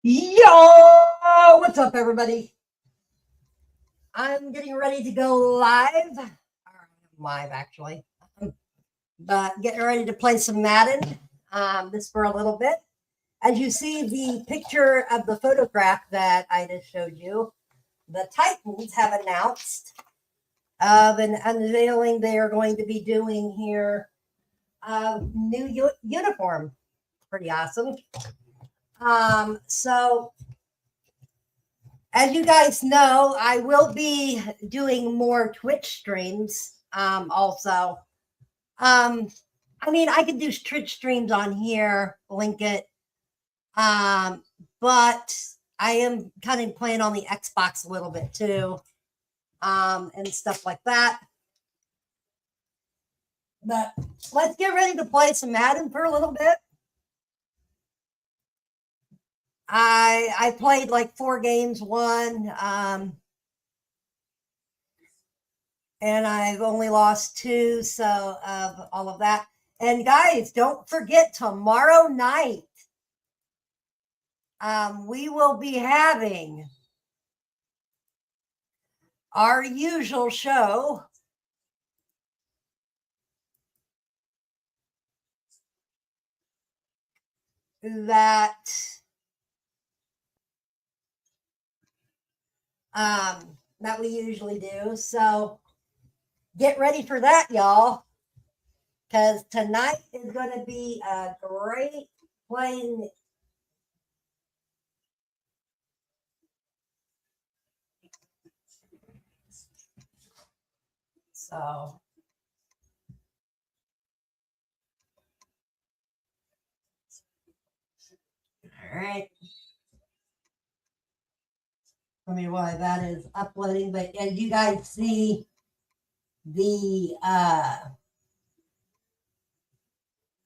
Yo, what's up, everybody? I'm getting ready to go live. Live, actually. But getting ready to play some Madden. This for a little bit. As you see the picture of the photograph that I just showed you, the Titans have announced of an unveiling they are going to be doing here. New uniform. Pretty awesome. So as you guys know, I will be doing more Twitch streams also. I mean, I could do Twitch streams on here, link it. But I am kind of playing on the Xbox a little bit too, and stuff like that. But let's get ready to play some Madden for a little bit. I played like 4 games, won, and I've only lost 2, so of all of that. And guys, don't forget tomorrow night, we will be having our usual show. That we usually do. So get ready for that, y'all, because tonight is going to be a great playing. So, all right. Let me why that is uploading, but as you guys see, the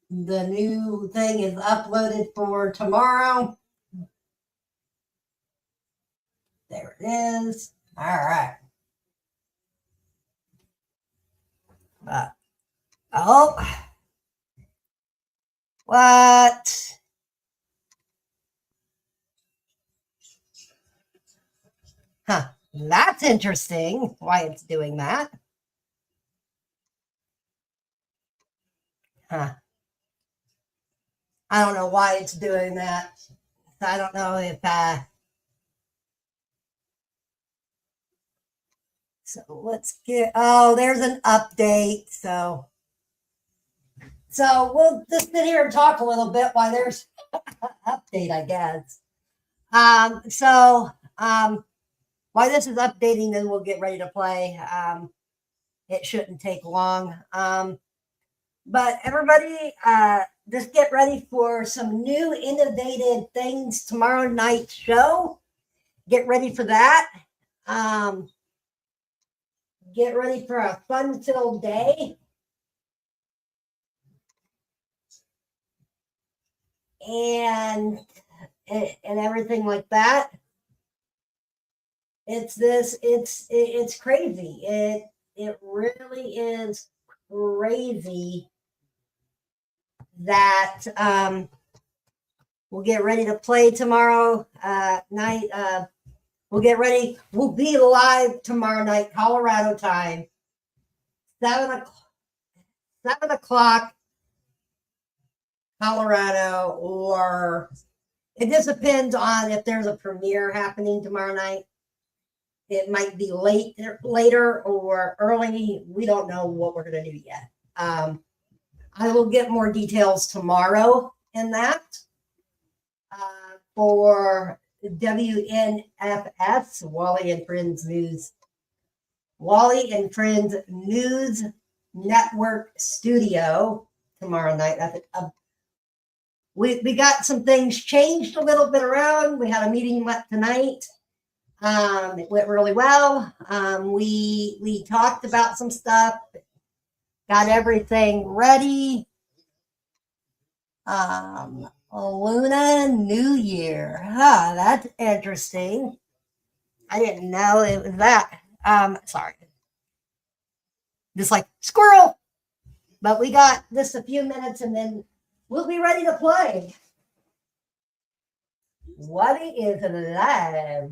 new thing is uploaded for tomorrow. There it is. All right. Oh, what? Huh. That's interesting why it's doing that. Huh. I don't know why it's doing that. I don't know if so let's get, oh, there's an update. So we'll just sit here and talk a little bit while there's an update, I guess. While this is updating, then we'll get ready to play. It shouldn't take long. But everybody, just get ready for some new innovative things tomorrow night's show. Get ready for that. Get ready for a fun-filled day. And everything like that. It's crazy. It really is crazy that we'll get ready to play tomorrow night. We'll get ready. We'll be live tomorrow night, Colorado time, 7 o'clock, Colorado, or it just depends on if there's a premiere happening tomorrow night. It might be later or early. We don't know what we're going to do yet. I will get more details tomorrow in that for WNFS, Wally and Friends News. Wally and Friends News Network Studio tomorrow night. We got some things changed a little bit around. We had a meeting tonight. It went really well. We talked about some stuff, got everything ready. Luna New Year. Huh, that's interesting. I didn't know it was that. Sorry. Just like squirrel. But we got just a few minutes and then we'll be ready to play. Waddy is alive.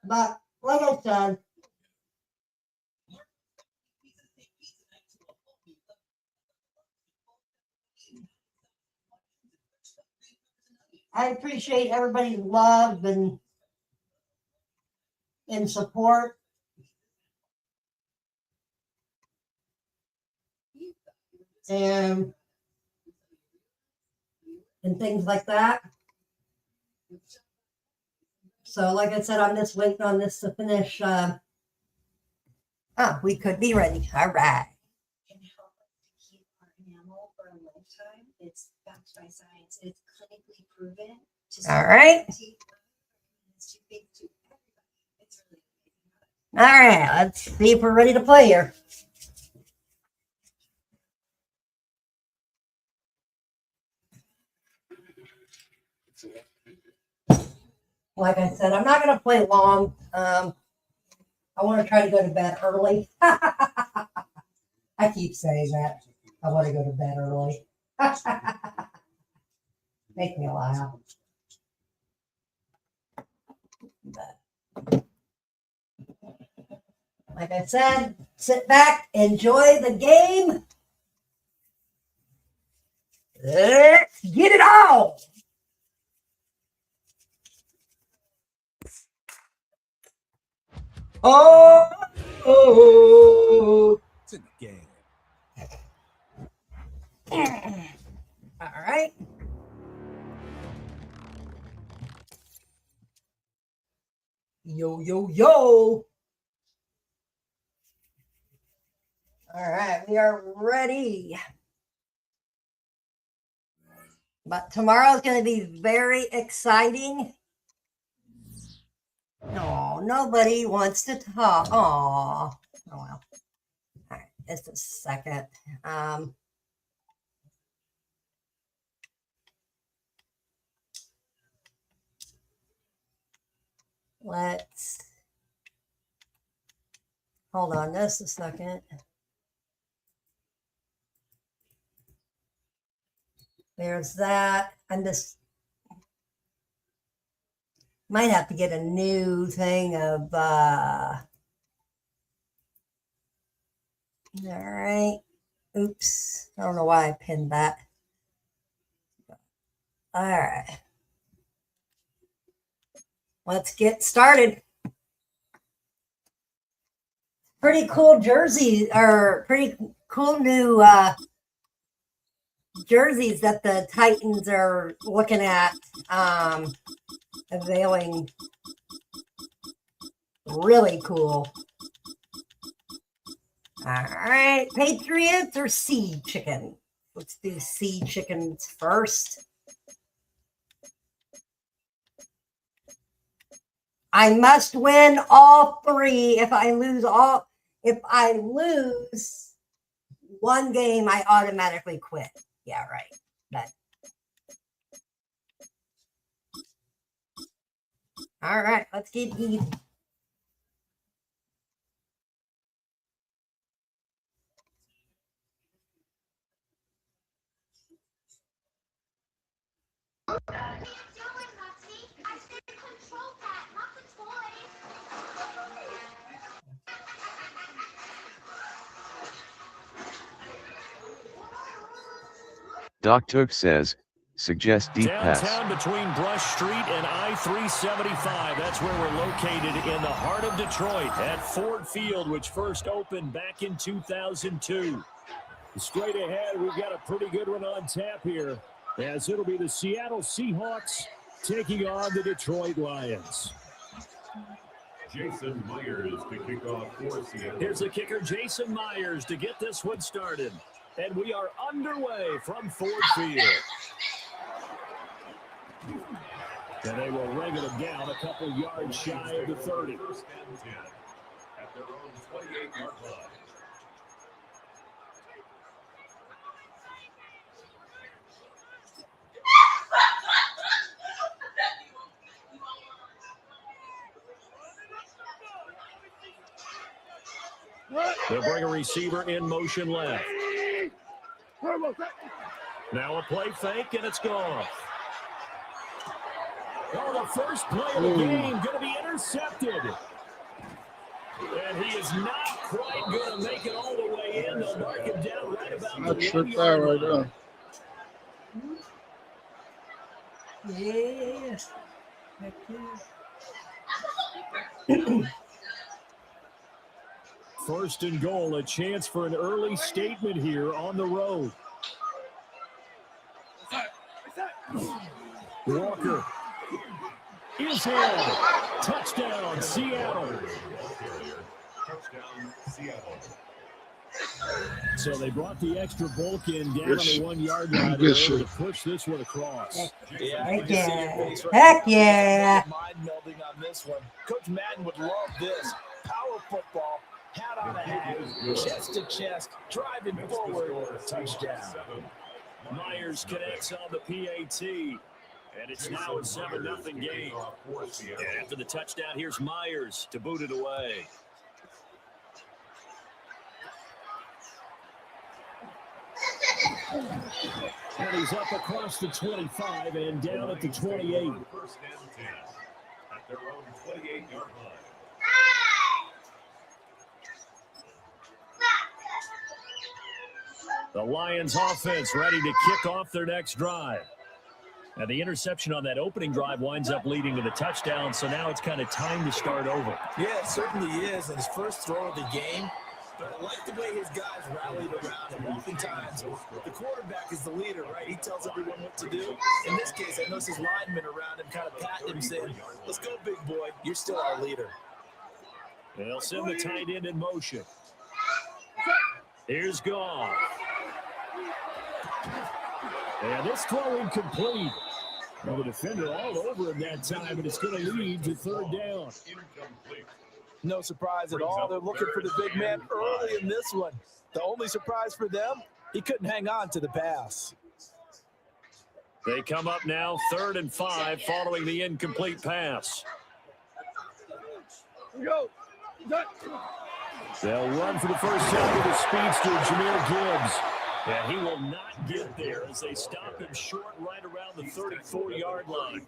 But like I said, I appreciate everybody's love and support. And things like that. So, like I said, I'm just waiting on this to finish. We could be ready. All right. Can help us to keep our enamel for a lifetime. It's backed by science. It's clinically proven. All right. It's too big to everybody. It's really amazing. All right. Let's see if we're ready to play here. Like I said, I'm not going to play long. I want to try to go to bed early. I keep saying that. I want to go to bed early. Make me laugh. But, like I said, sit back, enjoy the game. Let's get it on. Oh. It's in the game. All right. Yo, yo, yo. All right, we are ready. But tomorrow's going to be very exciting. No, nobody wants to talk. Aw. Oh, well. All right, just a second. Let's hold on just a second. There's that. I'm just might have to get a new thing of all right. Oops. I don't know why I pinned that. All right. Let's get started. Pretty cool jersey, or pretty cool new jerseys that the Titans are looking at unveiling. Really cool. All right, Patriots or Sea Chicken? Let's do Sea Chickens first. I must win all three. If I lose one game, I automatically quit. Yeah, right. But all right, let's get even. Doc Took says, suggest deep pass. Downtown between Brush Street and I-375. That's where we're located in the heart of Detroit at Ford Field, which first opened back in 2002. Straight ahead, we've got a pretty good one on tap here, as it'll be the Seattle Seahawks taking on the Detroit Lions. Jason Myers to kick off for Seattle. Here's the kicker, Jason Myers, to get this one started. And we are underway from Ford Field. And they will wrangle it down a couple yards shy of the 30. First and 10 at their own 28-yard line. They'll bring a receiver in motion left. Now a play fake, and it's gone. Oh, the first play of the game going to be intercepted. And he is not quite going to make it all the way in. They'll mark him down right about the 1 yard line. Yeah. First and goal, a chance for an early statement here on the road. Walker is in. Touchdown, Seattle. Touchdown, Seattle. So they brought the extra bulk in down on the 1 yard line to push this one across. Heck yeah. Heck yeah. Mind melding on this one. Coach Madden would love this. Power football, hat on a hat, chest to chest, driving forward, touchdown. Myers connects on the PAT, and it's now a 7-0 game. And after the touchdown, here's Myers to boot it away. And he's up across the 25 and down at the 28. First and 10 at their own 28-yard line. The Lions offense ready to kick off their next drive. And the interception on that opening drive winds up leading to the touchdown, so now it's kind of time to start over. Yeah, it certainly is. And his first throw of the game. But I like the way his guys rallied around him. Oftentimes, the quarterback is the leader, right? He tells everyone what to do. In this case, I noticed his linemen around him kind of patting him, saying, "Let's go, big boy. You're still our leader." They'll send the tight end in motion. Here's Goff. And this throw incomplete. Well, the defender all over him that time, and it's going to lead to third down. Incomplete. No surprise at all. They're looking for the big man early in this one. The only surprise for them, he couldn't hang on to the pass. They come up now 3rd and 5 following the incomplete pass. They'll run for the first time with the speedster, Jahmyr Gibbs. And he will not get there as they stop him short right around the 34-yard line.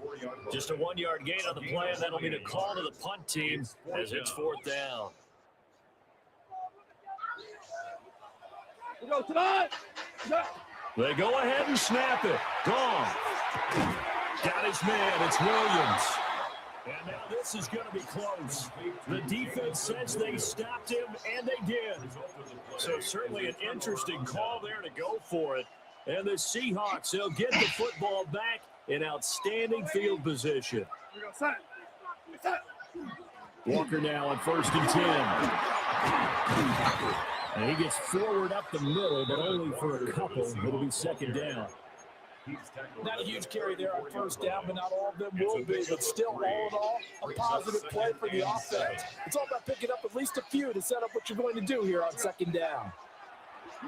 Just a 1-yard gain on the play, and that'll be the call to the punt team as it's 4th down. They go ahead and snap it. Gone. Got his man. It's Williams. And now this is going to be close. The defense says they stopped him, and they did. So certainly an interesting call there to go for it. And the Seahawks, they'll get the football back in outstanding field position. Walker now on 1st and 10. And he gets forward up the middle, but only for a couple. It'll be 2nd down. Not a huge carry there on 1st down, but not all of them will be. But still, all in all, a positive play for the offense. It's all about picking up at least a few to set up what you're going to do here on 2nd down.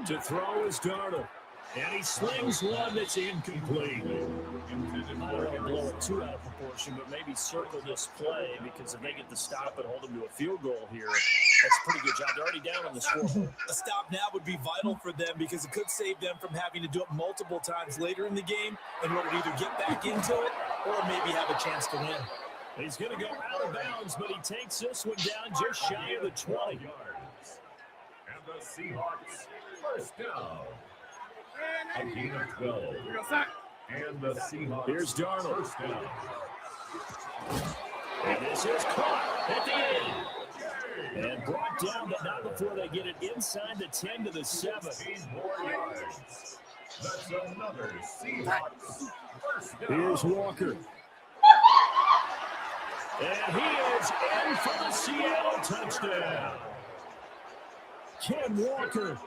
To throw is Darnold. And he slings one that's incomplete. I don't want to blow it too out of proportion, but maybe circle this play because if they get the stop and hold them to a field goal here, that's a pretty good job. They're already down on the scoreboard. A stop now would be vital for them because it could save them from having to do it multiple times later in the game in order to either get back into it or maybe have a chance to win. He's going to go out of bounds, but he takes this one down just shy of the 20. And the Seahawks, first down. A gain of 12. And the Seahawks, here's Darnold. first down. And this is caught at the end. And brought down, but not before they get it inside the 10 to the 7. 15 more yards. That's another Seahawks, first down. Here's Walker. And he is in for the Seattle touchdown. Ken Walker.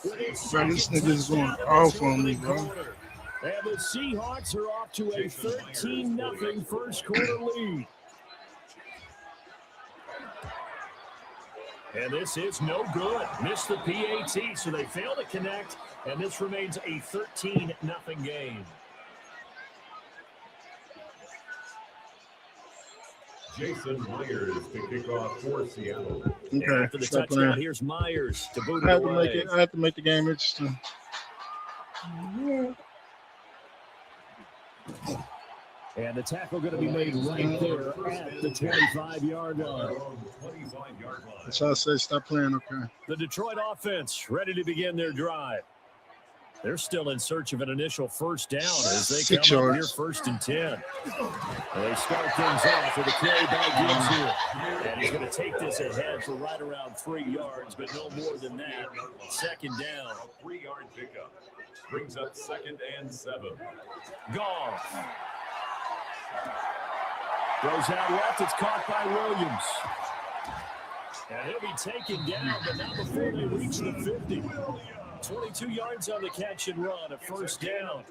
Bro, this nigga's going off on me, bro. And the Seahawks are off to a 13-0 first quarter lead. And this is no good. Missed the PAT, so they fail to connect, and this remains a 13-0 game. Jason Myers to kick off for Seattle. And Okay, after the stop touchdown, playing. here's Myers to boot I it have to make away. it. I have to make the game interesting. And the tackle going to be made right there at the 25-yard line. 25-yard line. That's how I say stop playing. Okay. The Detroit offense ready to begin their drive. They're still in search of an initial first down as they 6 come up here yards. 1st and 10. And they start things off with a carry by Gibbs here. And he's going to take this ahead for right around 3 yards, but no more than that. 2nd down. A 3-yard pickup. Brings up 2nd and 7. Goff. Goes out left. It's caught by Williams. And he'll be taken down, but not before they reach the 50. 22 yards on the catch and run, a 1st down.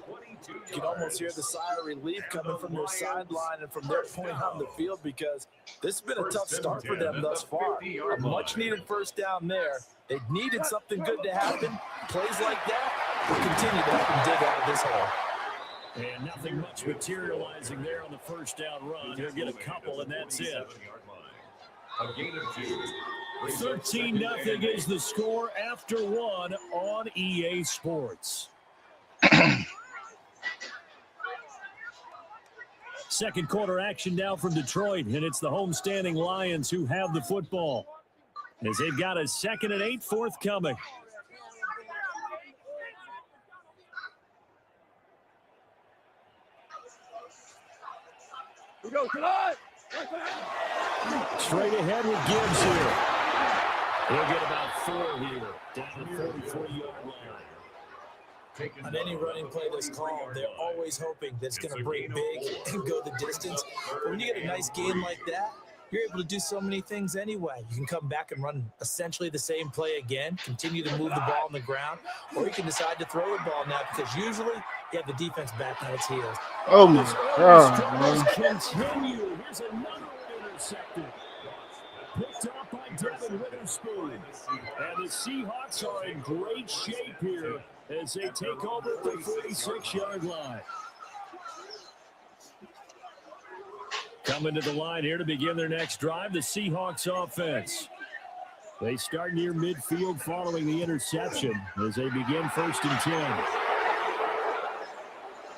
You can almost hear the sigh of relief coming from their sideline and from their point on the field because this has been a tough start for them thus far. A much-needed 1st down there. They needed something good to happen. Plays like that will continue to help them dig out of this hole. And nothing much materializing there on the 1st down run. He'll get a couple, and that's it. A gain of 2. 13-0 is the score after 1 on EA Sports. Second quarter action now from Detroit, and it's the homestanding Lions who have the football as they've got a 2nd and 8 forthcoming. We go tonight. Straight ahead with Gibbs here. He'll get about 4 here, down the 44-yard line. On any running play that's called, they're always hoping that it's going to break big and go the distance. But when you get a nice game like that, you're able to do so many things anyway. You can come back and run essentially the same play again, continue to move the ball on the ground, or you can decide to throw the ball now because usually you have the defense back on its heels. Oh my God, man. Continue. Here's another intercepted. Picked up by Devin Witherspoon. And the Seahawks are in great shape here as they take over at the 46-yard line. Coming to the line here to begin their next drive, the Seahawks offense. They start near midfield following the interception as they begin 1st and 10.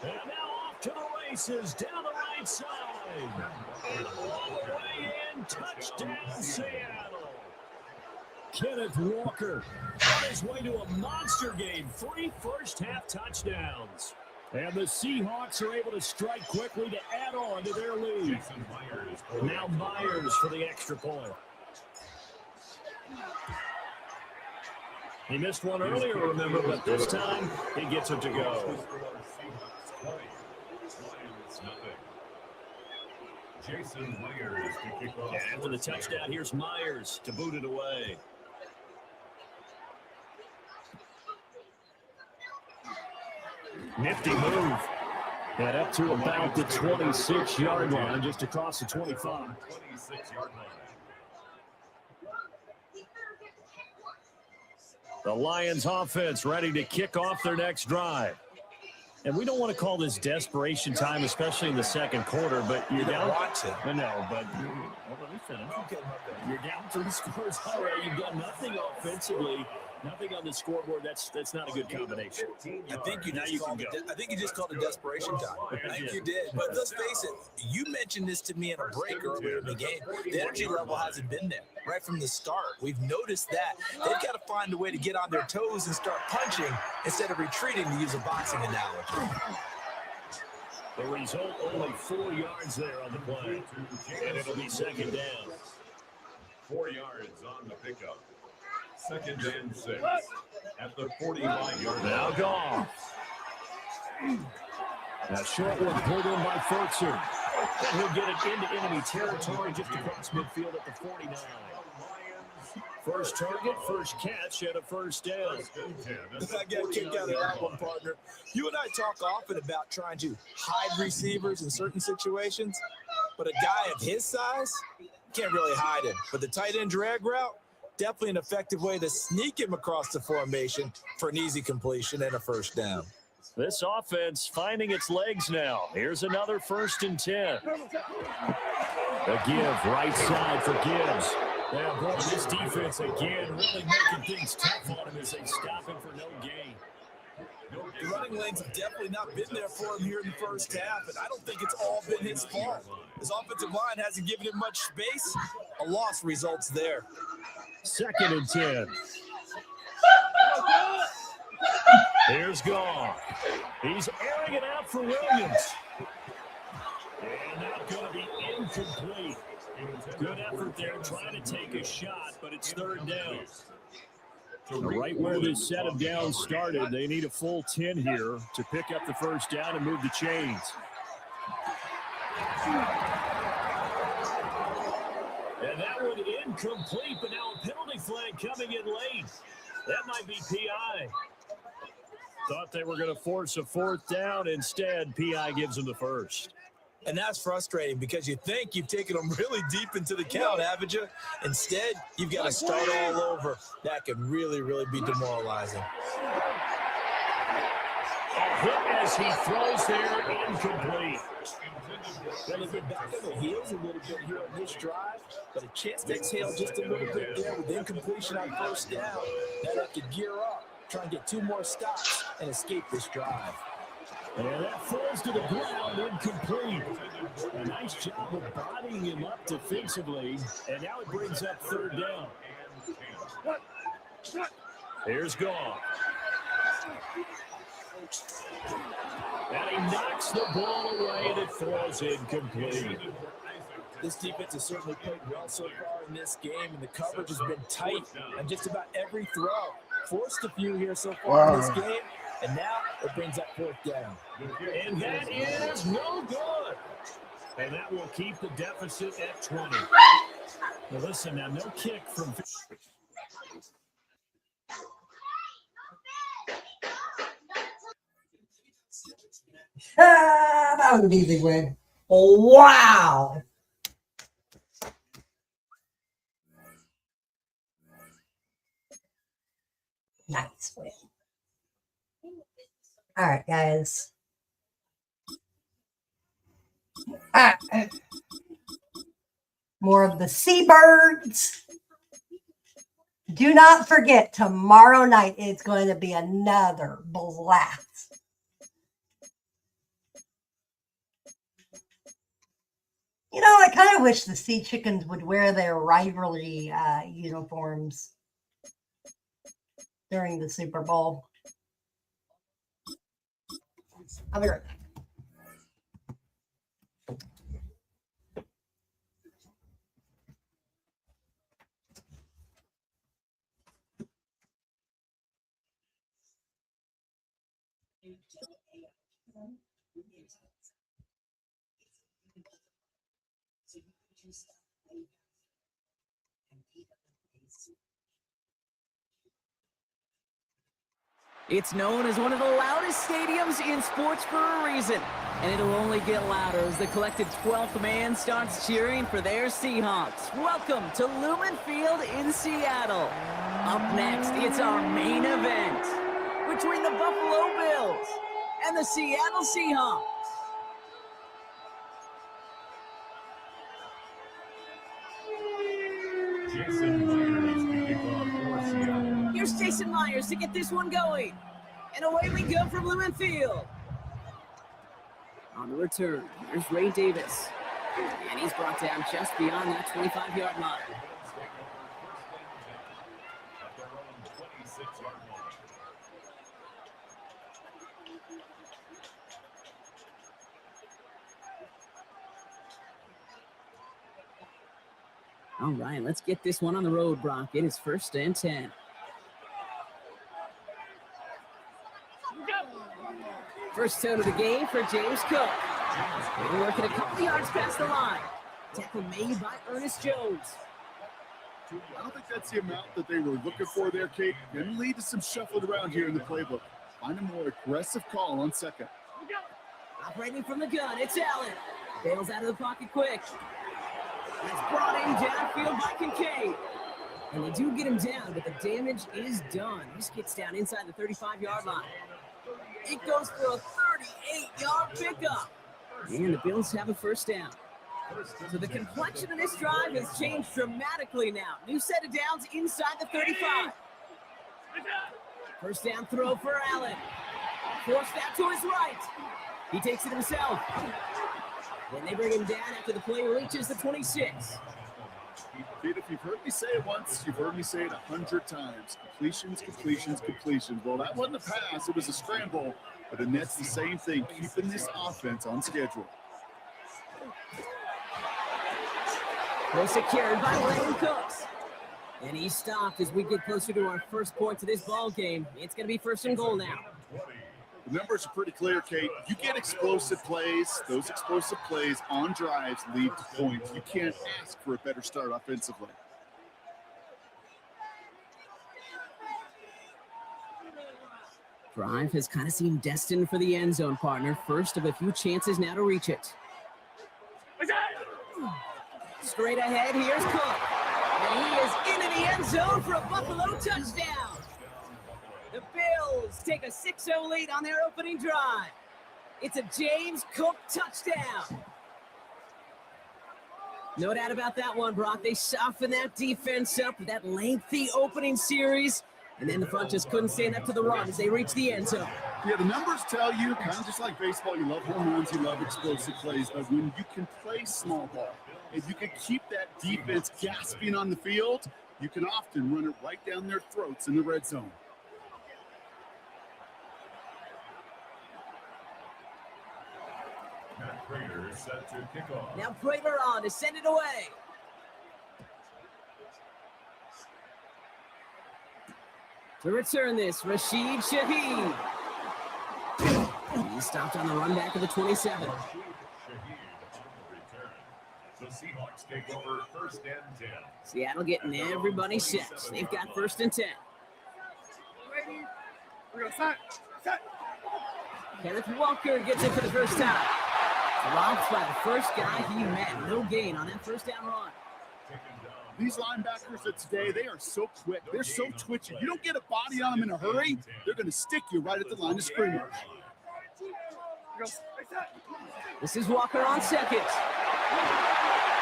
And now off to the races, down the right side. All the way in, touchdown Seattle. Kenneth Walker on his way to a monster game, 3 first-half touchdowns. And the Seahawks are able to strike quickly to add on to their lead. Now Myers for the extra point. He missed one earlier, remember, but this time he gets it to go. Jason Myers to kick off. And after the touchdown, here's Myers to boot it away. Nifty move. And up to about the 26-yard line, just across the 25. 26-yard line. The Lions offense ready to kick off their next drive. And we don't want to call this desperation time, especially in the second quarter, but you're down. I know, but let me finish. You're down 3 scores already. You've done nothing offensively, nothing on the scoreboard. That's not a good combination. I think you just called it desperation time. I think you did. But let's face it, you mentioned this to me in a break earlier in the game. The energy level hasn't been there right from the start. We've noticed that. They've got to find a way to get on their toes and start punching instead of retreating, to use a boxing analogy. The result, only 4 yards there on the play. And it'll be 2nd down. 4 yards on the pickup. 2nd and 6 at the 45-yard line. Now gone. A short one pulled in by Fultzer. He'll get it into enemy territory just across midfield at the 49. First target, first catch, and a 1st down. I got kicked out of that one, partner. You and I talk often about trying to hide receivers in certain situations, but a guy of his size can't really hide him. But the tight end drag route, definitely an effective way to sneak him across the formation for an easy completion and a 1st down. This offense finding its legs now. Here's another 1st and 10. A give right side for Gibbs. Yeah, boy, this defense again really making things tough on him as they stop him for no gain. The running lanes have definitely not been there for him here in the first half, and I don't think it's all been his fault. His offensive line hasn't given him much space. A loss results there. 2nd and 10. Here's Goff. He's airing it out for Williams. And that's going to be incomplete. Good effort there trying to take a shot, but it's 3rd down. Right where this set of downs started, they need a full 10 here to pick up the 1st down and move the chains. And that one incomplete, but now a penalty flag coming in late. That might be PI. Thought they were going to force a 4th down. Instead, PI gives them the 1st. And that's frustrating because you think you've taken them really deep into the count, haven't you? Instead, you've got to start all over. That could really, really be demoralizing. A hit as he throws there, incomplete. Well, they've been back on the heels a little bit here on this drive, but a chance to exhale just a little bit there with incompletion on 1st down. Now they have to gear up, try and get 2 more stops and escape this drive. And that falls to the ground, incomplete. A nice job of bodying him up defensively, and now it brings up 3rd down. Here's Goff. And he knocks the ball away, and it falls incomplete. This defense has certainly played well so far in this game, and the coverage has been tight on just about every throw. Forced a few here so far in this game, and now it brings up 4th down. And that is no good. And that will keep the deficit at 20. Now listen, now no kick from... That was an easy win. Wow. Nice win. All right, guys. More of the seabirds. Do not forget, tomorrow night it's going to be another blast. You know, I kind of wish the Sea Chickens would wear their rivalry uniforms during the Super Bowl. I'll be right back. It's known as one of the loudest stadiums in sports for a reason, and it'll only get louder as the collective 12th man starts cheering for their Seahawks. Welcome to Lumen Field in Seattle. Up next, it's our main event between the Buffalo Bills and the Seattle Seahawks. Here's Jason Myers to get this one going. And away we go from Lumen Field. On the return, here's Ray Davis. And he's brought down just beyond that 25-yard line. All right, let's get this one on the road, Brock. It is 1st and 10. First tone of the game for James Cook. They're working a couple yards past the line. Tackle made by Ernest Jones. I don't think that's the amount that they were looking for there, Kate. Going to lead to some shuffling around here in the playbook. Find a more aggressive call on 2nd. Operating from the gun, it's Allen. Bails out of the pocket quick. That's brought in downfield by Kincaid. And they do get him down, but the damage is done. He gets down inside the 35-yard line. It goes for a 38-yard pickup. And the Bills have a first down. So the complexion of this drive has changed dramatically now. New set of downs inside the 35. First down throw for Allen. Force that to his right. He takes it himself. Then they bring him down after the play reaches the 26. Pete, if you've heard me say it once, you've heard me say it 100 times. Completions, completions, completions. Well, that wasn't a pass. It was a scramble. But the net's the same thing, keeping this offense on schedule. Close carried by Lane Cooks. And he's stopped as we get closer to our first point to this ball game. It's going to be first and goal now. The numbers are pretty clear, Kate. You get explosive plays. Those explosive plays on drives lead to points. You can't ask for a better start offensively. Drive has kind of seemed destined for the end zone, partner. First of a few chances now to reach it. Straight ahead, here's Cook. And he is into the end zone for a Buffalo touchdown. The Bills take a 6-0 lead on their opening drive. It's a James Cook touchdown. No doubt about that one, Brock. They softened that defense up with that lengthy opening series. And then the front just couldn't stand up to the run as they reached the end zone. Yeah, the numbers tell you, kind of just like baseball, you love home runs, you love explosive plays, but when you can play small ball, if you can keep that defense gasping on the field, you can often run it right down their throats in the red zone. Matt Prater is set to kick off. Now Prater on to send it away. To return this, Rashid Shaheed. He stopped on the run back of the 27. The Seahawks take over first and 10. Seattle getting everybody set. They've got first and 10. Kenneth Walker gets it for the first time. Dropped by the first guy he met. No gain on that first down run. These linebackers of today, they are so quick. They're so twitchy. You don't get a body on them in a hurry, they're going to stick you right at the line of scrimmage. This is Walker on second.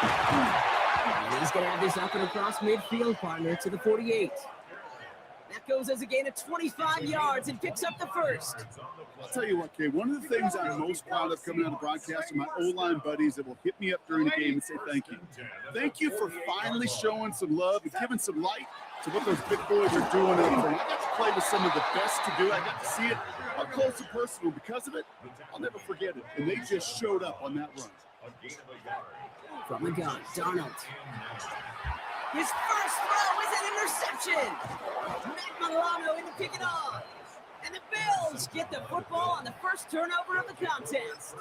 And he's going to have this up and across midfield, partner, to the 48. That goes as a gain of 25 yards and picks up the first. I'll tell you what, Kay, one of the things I'm most proud of coming out of broadcast are my O-line buddies that will hit me up during the game and say thank you. Thank you for finally showing some love and giving some light to what those big boys are doing up there. I got to play with some of the best to do. I got to see it up close and personal. Because of it, I'll never forget it. And they just showed up on that run. From the gun, Darnold. His first throw is an interception. Matt Milano in to pick it off. And the Bills get the football on the first turnover of the contest.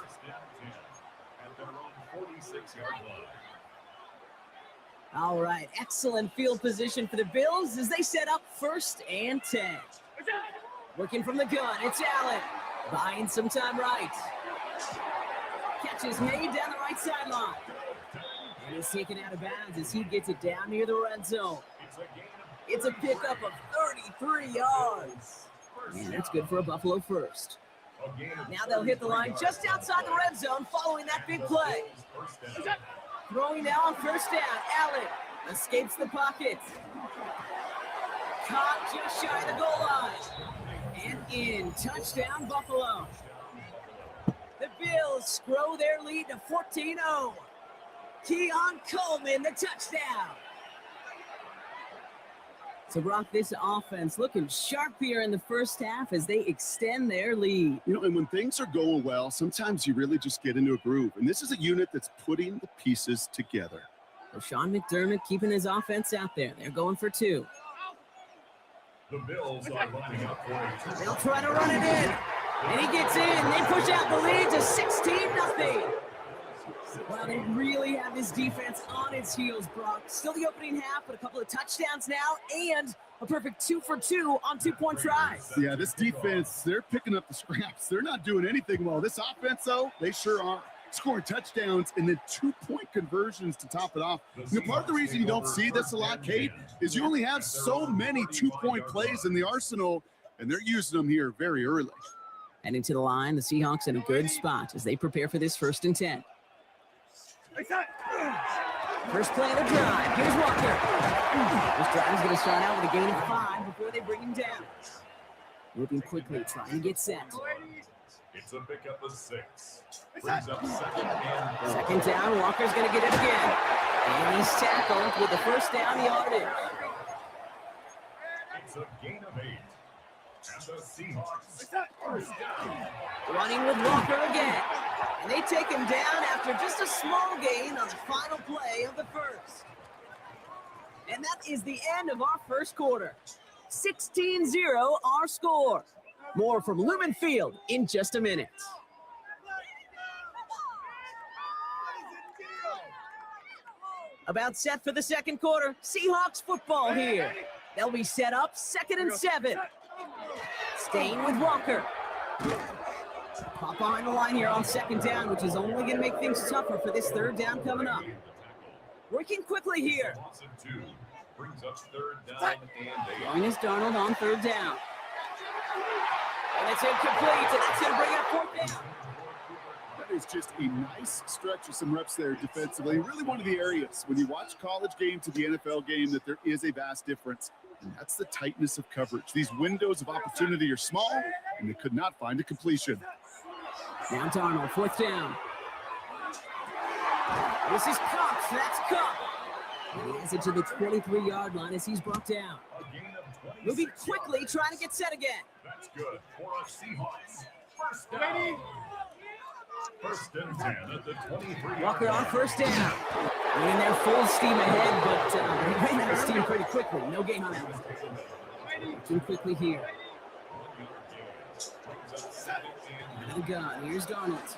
All right, excellent field position for the Bills as they set up first and 10. Working from the gun, it's Allen. Buying some time right. Catch is made down the right sideline. And he's taken out of bounds as he gets it down near the red zone. It's a pickup of 33 yards. And that's good for a Buffalo first. Now they'll hit the line just outside the red zone following that big play. Throwing now on first down, Allen escapes the pocket. Caught just shy of the goal line. And in, touchdown Buffalo. The Bills grow their lead to 14-0. Keon Coleman, the touchdown. So, Brock, this offense looking sharp here in the first half as they extend their lead. You know, and when things are going well, sometimes you really just get into a groove. And this is a unit that's putting the pieces together. So Sean McDermott keeping his offense out there. They're going for two. The Bills are lining up for a They'll try to run it in. And he gets in. They push out the lead to 16-0. Well, they really have this defense on its heels, Brock. Still the opening half, but a couple of touchdowns now and a perfect 2 for 2 on 2-point tries. Yeah, this defense, they're picking up the scraps. They're not doing anything well. This offense, though, they sure are. Scoring touchdowns and then 2-point conversions to top it off. You know, part of the reason you don't see this a lot, Kate, is you only have so many 2-point plays in the arsenal, and they're using them here very early. Heading to the line, the Seahawks in a good spot as they prepare for this 1st and 10. First play of the drive. Here's Walker. This drive is going to start out with a gain of 5 before they bring him down. Moving quickly, trying to get set. It's a pickup of 6. Brings up 2nd and 4. Second down, Walker's going to get it again. And he's tackled with the first down yardage. It's a gain of 8. And the Seahawks first down. Running with Walker again. And they take him down after just a small gain on the final play of the first. And that is the end of our first quarter. 16-0 our score. More from Lumen Field in just a minute. About set for the second quarter. Seahawks football here. They'll be set up 2nd and 7. Staying with Walker. Pop behind the line here on 2nd down, which is only going to make things tougher for this 3rd down coming up. Working quickly here. Brings up 3rd down and 8. Going is Darnold on 3rd down. And it's incomplete, and that's going to bring up 4th down. That is just a nice stretch of some reps there defensively. Really one of the areas when you watch college game to the NFL game that there is a vast difference. And that's the tightness of coverage. These windows of opportunity are small, and they could not find a completion. Now Darnold, 4th down. This is Cup. That's Cup. And he has it to the 23-yard line as he's brought down. Moving quickly, trying to get set again. That's good for us Seahawks. First down. 1st and 10 at the 23. Walker on 1st down. Running there full steam ahead, but he ran out of steam pretty quickly. No gain on it. Too quickly here. Out of the gun. Here's Darnold.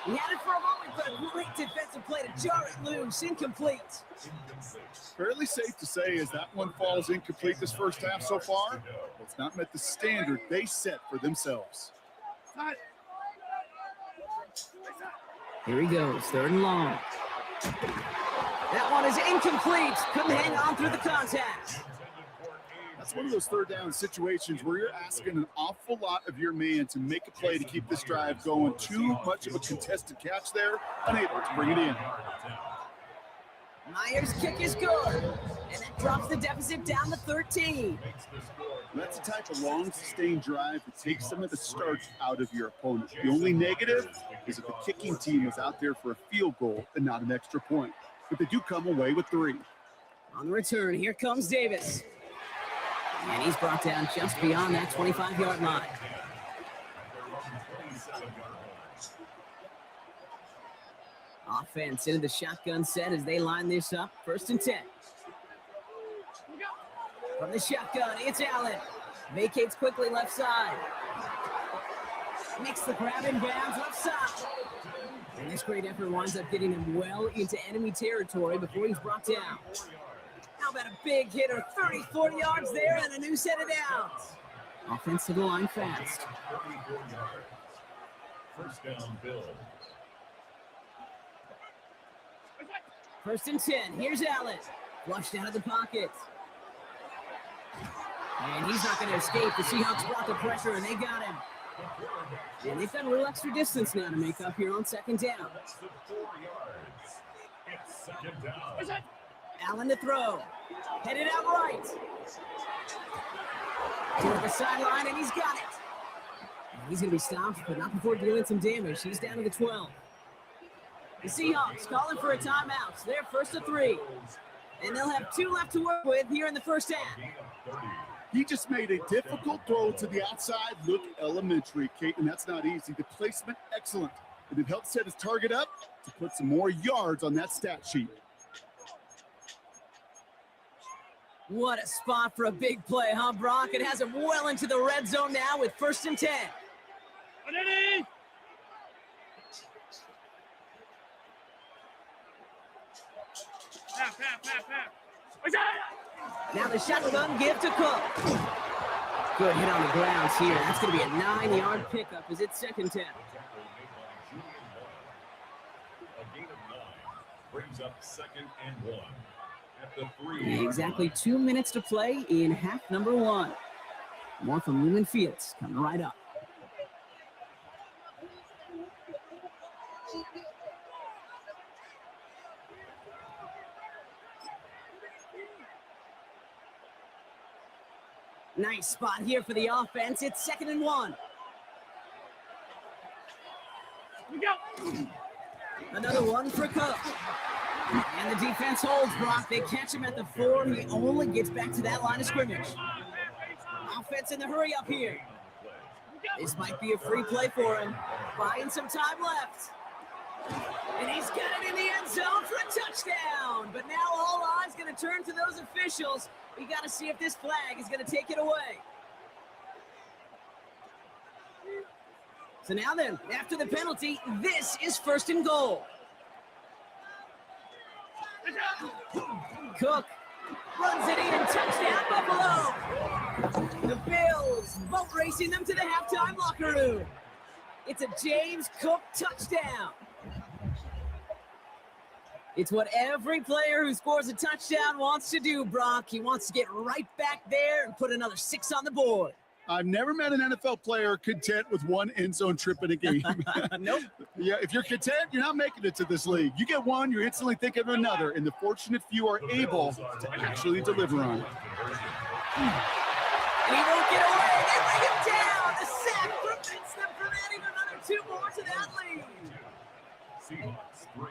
He had it for a moment, but a great defensive play to jar it loose. Incomplete. Fairly safe to say as that one falls incomplete this first half so far, it's not met the standard they set for themselves. Here he goes, 3rd and long. That one is incomplete. Couldn't hang on through the contact. That's one of those 3rd down situations where you're asking an awful lot of your man to make a play to keep this drive going. Too much of a contested catch there, unable to bring it in. Myers' kick is good, and that drops the deficit down to 13. That's the type of long, sustained drive that takes some of the starch out of your opponent. The only negative is that the kicking team is out there for a field goal and not an extra point. But they do come away with 3. On the return, here comes Davis. And he's brought down just beyond that 25-yard line. Offense into the shotgun set as they line this up. 1st and 10. From the shotgun, it's Allen. Vacates quickly left side. Makes the grab in bounds left side. And this great effort winds up getting him well into enemy territory before he's brought down. How about a big hitter, 30, 40 yards there and a new set of downs. Offense to the line fast. 1st down, Bill. 1st and 10. Here's Allen. Flushed out of the pocket. And he's not going to escape. The Seahawks brought the pressure, and they got him. And they've got a little extra distance now to make up here on 2nd down. That's the 4 yards. It's 2nd down. Allen to throw. Headed out right. Toward the sideline, and he's got it. And he's going to be stopped, but not before dealing some damage. He's down to the 12. The Seahawks calling for a timeout. So they're 1st and 3. And they'll have 2 left to work with here in the first half. He just made a difficult throw to the outside. Look elementary, Kate, and that's not easy. The placement, excellent. And it helped set his target up to put some more yards on that stat sheet. What a spot for a big play, huh, Brock? It has him well into the red zone now with 1st and 10. Now the shotgun give to Cook. Good hit on the grounds here. That's going to be a 9-yard pickup as it's 2nd and 10. A gain of 9 brings up 2nd and 1 at the 3. Exactly 2 minutes to play in half number 1. More from Lumen Fields coming right up. Nice spot here for the offense. It's 2nd and 1. Another one for Cook. And the defense holds, Brock. They catch him at the 4. He only gets back to that line of scrimmage. Offense in the hurry up here. This might be a free play for him. Buying some time left. And he's got it in the end zone for a touchdown. But now all eyes going to turn to those officials. We got to see if this flag is going to take it away. So now then, after the penalty, this is 1st and goal. Cook runs it in, touchdown Buffalo. The Bills boat racing them to the halftime locker room. It's a James Cook touchdown. It's what every player who scores a touchdown wants to do, Brock. He wants to get right back there and put another 6 on the board. I've never met an NFL player content with one end zone trip in a game. Nope. Yeah, if you're content, you're not making it to this league. You get one, you're instantly thinking of another, and the fortunate few are able to actually deliver on it. And he won't get away. They bring him down. The sack prevents them from adding another 2 more to that lead. Seahawks 3.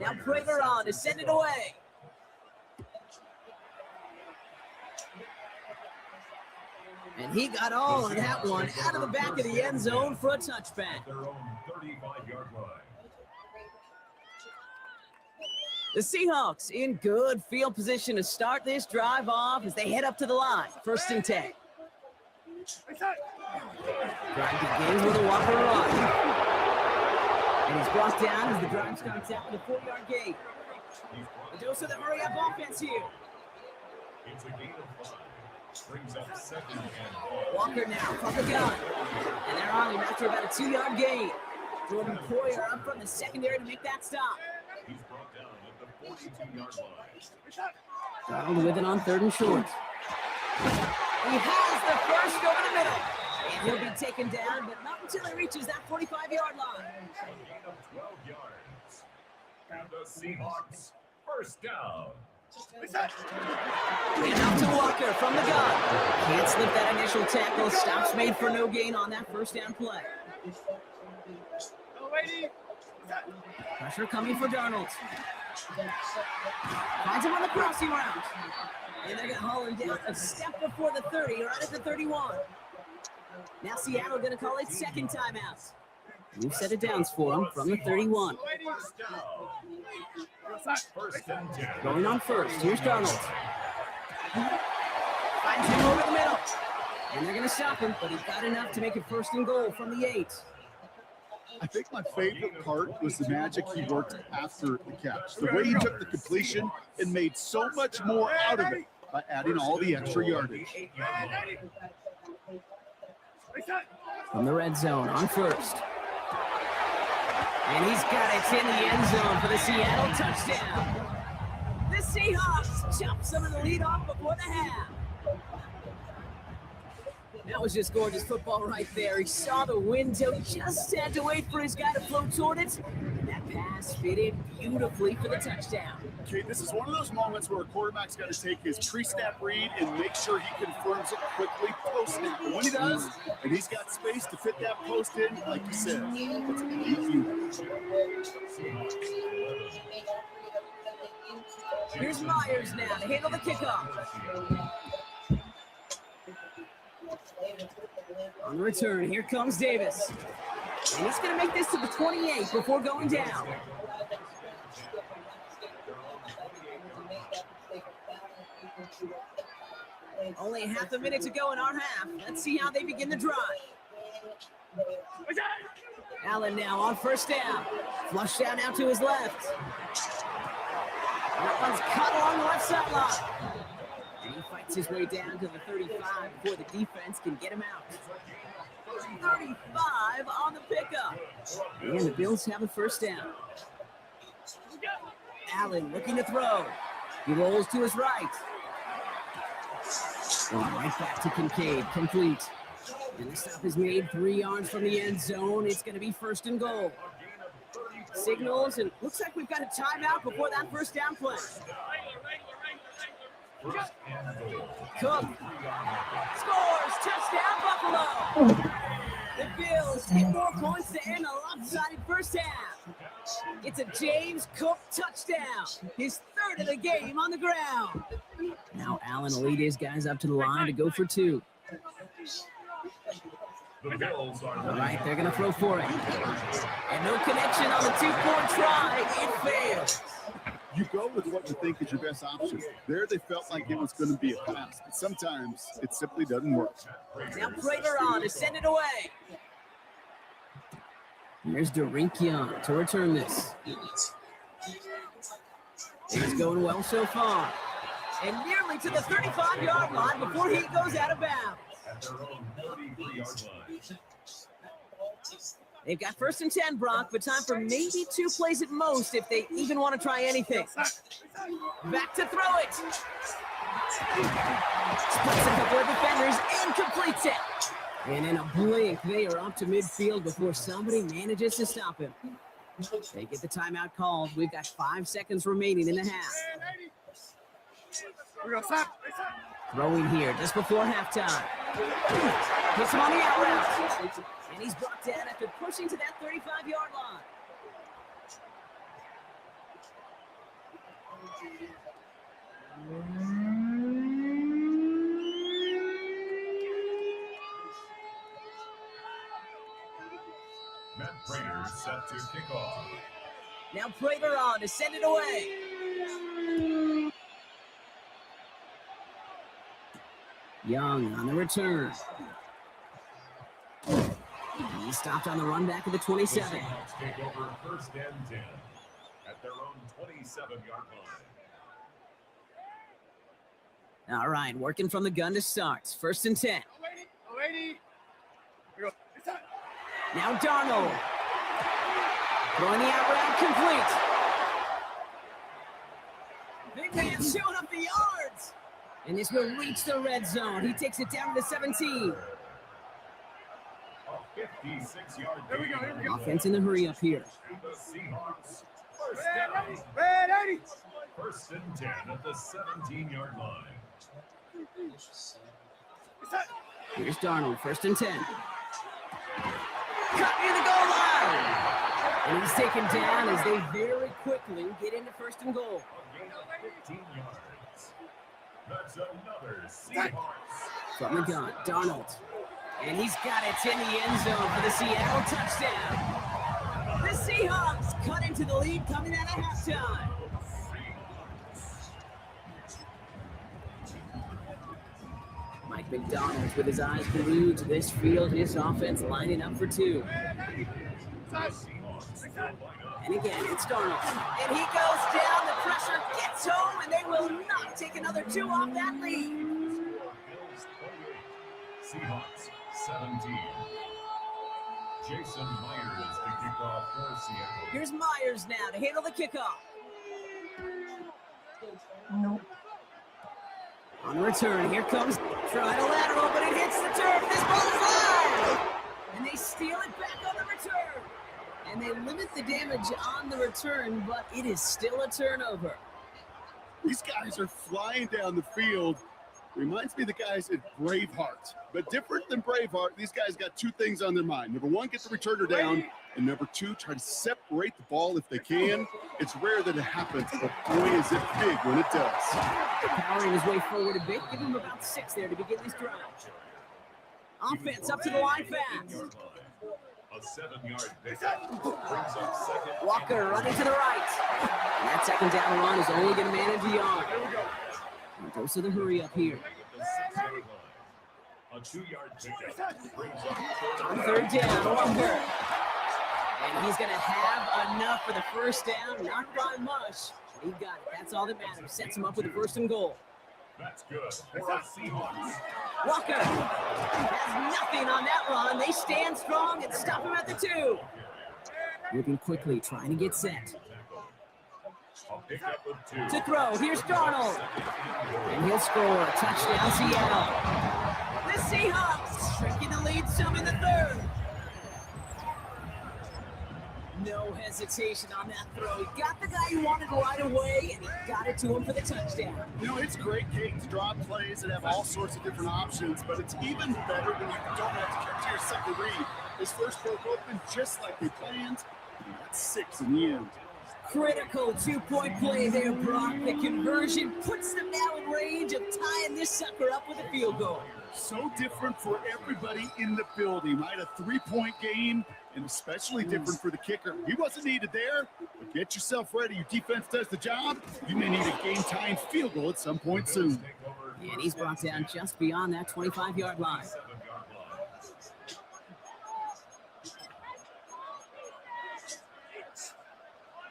Now Prater on to send it away. And he got all of that one out of the back of the end zone for a touchback. Their own 35-yard line. The Seahawks in good field position to start this drive off as they head up to the line. 1st and 10. Drive begins with a Walker run. And he's brought down as the drive starts out with a 4-yard gain. The dose of the hurry-up offense here. It's a gain of 5. Brings up 2nd and 1. Walker now from the gun. And they're on him after about a 2-yard gain. Jordan Poyer up from the secondary to make that stop. He's brought down at the 42-yard line. Donald with it on 3rd and short. He has the first over the middle. And he'll be taken down, but not until he reaches that 45-yard line. A gain of 12 yards. And the Seahawks, 1st down. And out to Walker from the gun. Can't slip that initial tackle. Stops made for no gain on that 1st down play. Pressure coming for Darnold. Finds him on the crossing route. And they're going to haul him down a step before the 30, right at the 31. Now Seattle going to call it 2nd timeout. New set of downs for him from the 31. 1st and 10. Going on 1st. Here's Darnold. Finds him over the middle. And they're going to stop him, but he got enough to make it 1st and goal from the 8. I think my favorite part was the magic he worked after the catch. The way he took the completion and made so much more out of it by adding all the extra yardage. From the red zone on 1st. And he's got it in the end zone for the Seattle touchdown. The Seahawks jump some of the lead off before the half. That was just gorgeous football right there. He saw the window, just had to wait for his guy to float toward it. And that pass fitted beautifully for the touchdown. Okay, this is one of those moments where a quarterback's got to take his pre-snap read and make sure he confirms it quickly post-snap. And when he does, and he's got space to fit that post in, like you said, it's a neat view. Here's Myers now to handle the kickoff. On the return, here comes Davis. And he's going to make this to the 28 before going down. Only half a minute to go in our half. Let's see how they begin the drive. Allen now on 1st down. Flush down out to his left. That one's cut along the left sideline. And he fights his way down to the 35 before the defense can get him out. 35 on the pickup. And the Bills have a 1st down. Allen looking to throw. He rolls to his right. Going right back to Kincaid, complete. And the stop is made 3 yards from the end zone. It's going to be 1st and goal. Signals, and looks like we've got a timeout before that first down play. Cook scores, touchdown Buffalo. The Bills get more points to end a lopsided first half. It's a James Cook touchdown, his 3rd of the game on the ground. Now Allen will lead his guys up to the line to go for 2. All right, they're going to throw for it. And no connection on the 2-point try. It fails. You go with what you think is your best option. There they felt like it was going to be a pass, but sometimes it simply doesn't work. Now Prater on to send it away. Here's Young to return this. It's going well so far. And nearly to the 35-yard line before he goes out of bounds. They've got 1st and 10, Brock, but time for maybe 2 plays at most if they even want to try anything. Back to throw it. Splits a couple of defenders and completes it. And in a blink, they are up to midfield before somebody manages to stop him. They get the timeout called. We've got 5 seconds remaining in the half. Throwing here just before halftime. Puts him on the out route. And he's brought down after pushing to that 35-yard line. Matt Prater set to kick off. Now Prater on to send it away. Young on the return. He stopped on the run back of the 27. The Seahawks take over 1st and 10 at their own 27-yard line. All right, working from the gun to start. 1st and 10. Now Darnold. Throwing the out route complete. Big man showing up the yards. And this will reach the red zone. He takes it down to the 17. A 56-yard gain. Offense in the hurry up here. And the Seahawks. 1st down. 1st and 10 at the 17-yard line. Here's Darnold, 1st and 10. Cut near the goal line. And he's taken down as they very quickly get into 1st and goal. A gain of 15 yards. That's another Seahawks. From the gun, Darnold. And he's got it in the end zone for the Seattle touchdown. The Seahawks cut into the lead coming out of halftime. Mike McDonald with his eyes glued to this field, his offense lining up for 2. And again, it's Darnold. And he goes down, the pressure gets home, and they will not take another 2 off that lead. Seahawks 17. Jason Myers to kick off for Seattle. Here's Myers now to handle the kickoff. Nope. On the return, here comes trying to lateral, but it hits the turf. This ball is live! And they steal it back on the return. And they limit the damage on the return, but it is still a turnover. These guys are flying down the field. Reminds me of the guys at Braveheart. But different than Braveheart, these guys got 2 things on their mind. Number 1, get the returner down. And number 2, try to separate the ball if they can. It's rare that it happens, but boy, is it big when it does. Powering his way forward a bit, give him about 6 there to begin this drive. Offense up to the line fast. A 7-yard pickup brings up 2nd. Walker running to the right. And that 2nd down run is only going to manage the yard. And goes to the hurry up here. A 2-yard pickup brings up On 3rd down, Walker. And he's going to have enough for the 1st down, not by much. He got it. That's all that matters. Sets him up with the 1st and goal. That's good for the Seahawks. Walker has nothing on that run. They stand strong and stop him at the 2. Moving quickly, trying to get set. A pickup of 2. To throw, here's Darnold. And he'll score. Touchdown, Seattle. The Seahawks shrinking the lead some in the third. No hesitation on that throw. He got the guy he wanted right away, and he got it to him for the touchdown. You know, it's great, Kate, to draw plays and have all sorts of different options, but it's even better when you don't have to get to your second read. His first broke open just like they planned, and that's 6 in the end. Critical two-point play there, Brock. The conversion puts them now in range of tying this sucker up with a field goal. So different for everybody in the building, right? A 3-point game, and especially different for the kicker. He wasn't needed there, but get yourself ready. Your defense does the job. You may need a game-tying field goal at some point soon. And he's brought down just beyond that 25-yard line.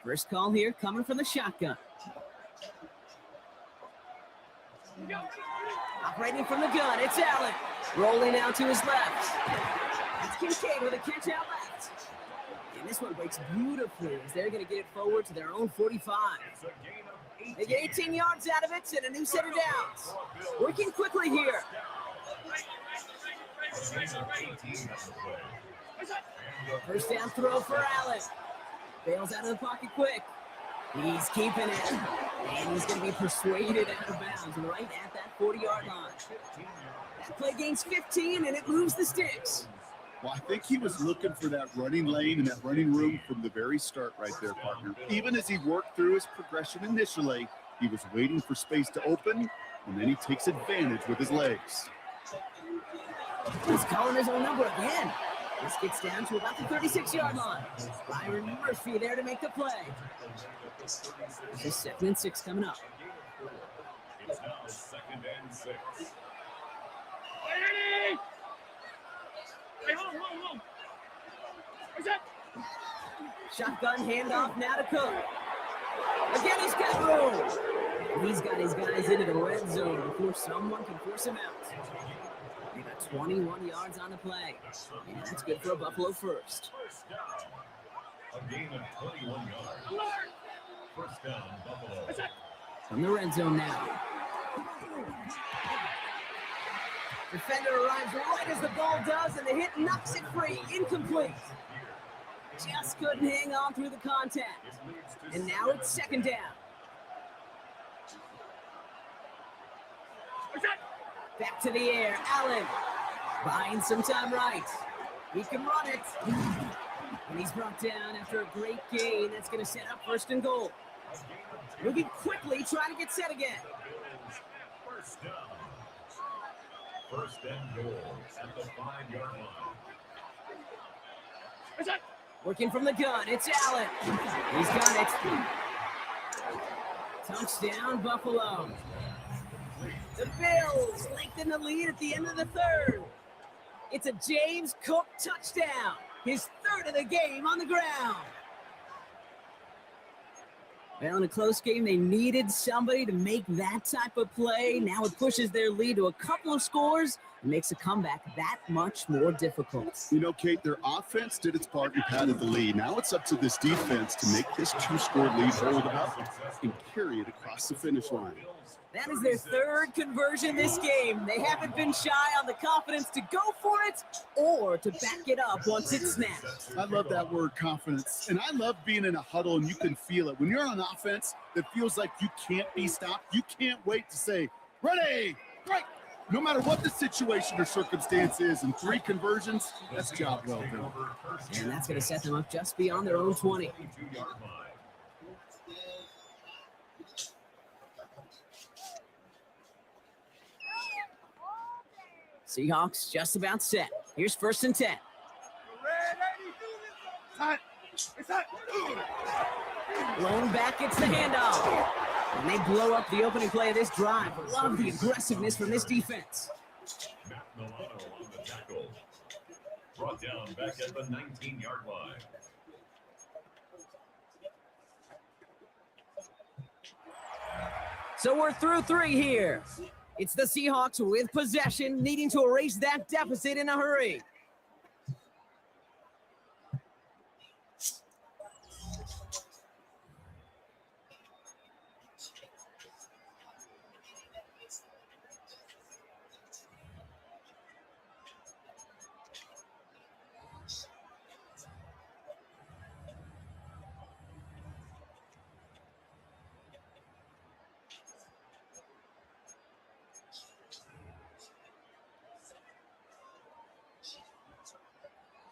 First call here coming from the shotgun. Operating from the gun, it's Allen. Rolling out to his left. It's Kincaid with a catch out left. And this one breaks beautifully as they're going to get it forward to their own 45. They get 18 yards out of it and a new set of downs. Working quickly here. First down throw for Allen. Bails out of the pocket quick. He's keeping it. And he's going to be persuaded out of bounds right at that 40-yard line. That play gains 15, and it moves the sticks. Well, I think he was looking for that running lane and that running room from the very start right there, partner. Even as he worked through his progression initially, he was waiting for space to open, and then he takes advantage with his legs. He's calling his own number again. This gets down to about the 36-yard line. Byron Murphy there to make the play. This 2nd and 6 coming up. It's now 2nd and 6. Shotgun handoff now to Cook. Again, he's got room. And he's got his guys into the red zone before someone can force him out. They got 21 yards on the play. And that's good for a Buffalo first. First down. A gain of 21 yards. First down, Buffalo. From the red zone now. Defender arrives right as the ball does, and the hit knocks it free. Incomplete. Just couldn't hang on through the contact. And now it's 2nd down. Back to the air. Allen buying some time right. He can run it. And he's brought down after a great gain. That's going to set up 1st and goal. Moving quickly, trying to get set again. First down. 1st and goal at the 5-yard line. Working from the gun, it's Allen. He's got it. Touchdown, Buffalo. The Bills lengthen the lead at the end of the 3rd. It's a James Cook touchdown. His 3rd of the game on the ground. Well, in a close game, they needed somebody to make that type of play. Now it pushes their lead to a couple of scores and makes a comeback that much more difficult. You know, Kate, their offense did its part and padded the lead. Now it's up to this defense to make this 2-score lead hold up and carry it across the finish line. That is their 3rd conversion this game. They haven't been shy on the confidence to go for it or to back it up once it's snapped. I love that word, confidence. And I love being in a huddle and you can feel it. When you're on offense, it feels like you can't be stopped. You can't wait to say, ready, right. No matter what the situation or circumstance is, in 3 conversions, that's job well done. And that's going to set them up just beyond their own 20. Seahawks just about set. Here's 1st and 10. Blown back, gets the handoff. And they blow up the opening play of this drive. Love the aggressiveness from this defense. Matt Milano on the tackle. Brought down back at the 19-yard line. So we're through 3 here. It's the Seahawks with possession, needing to erase that deficit in a hurry.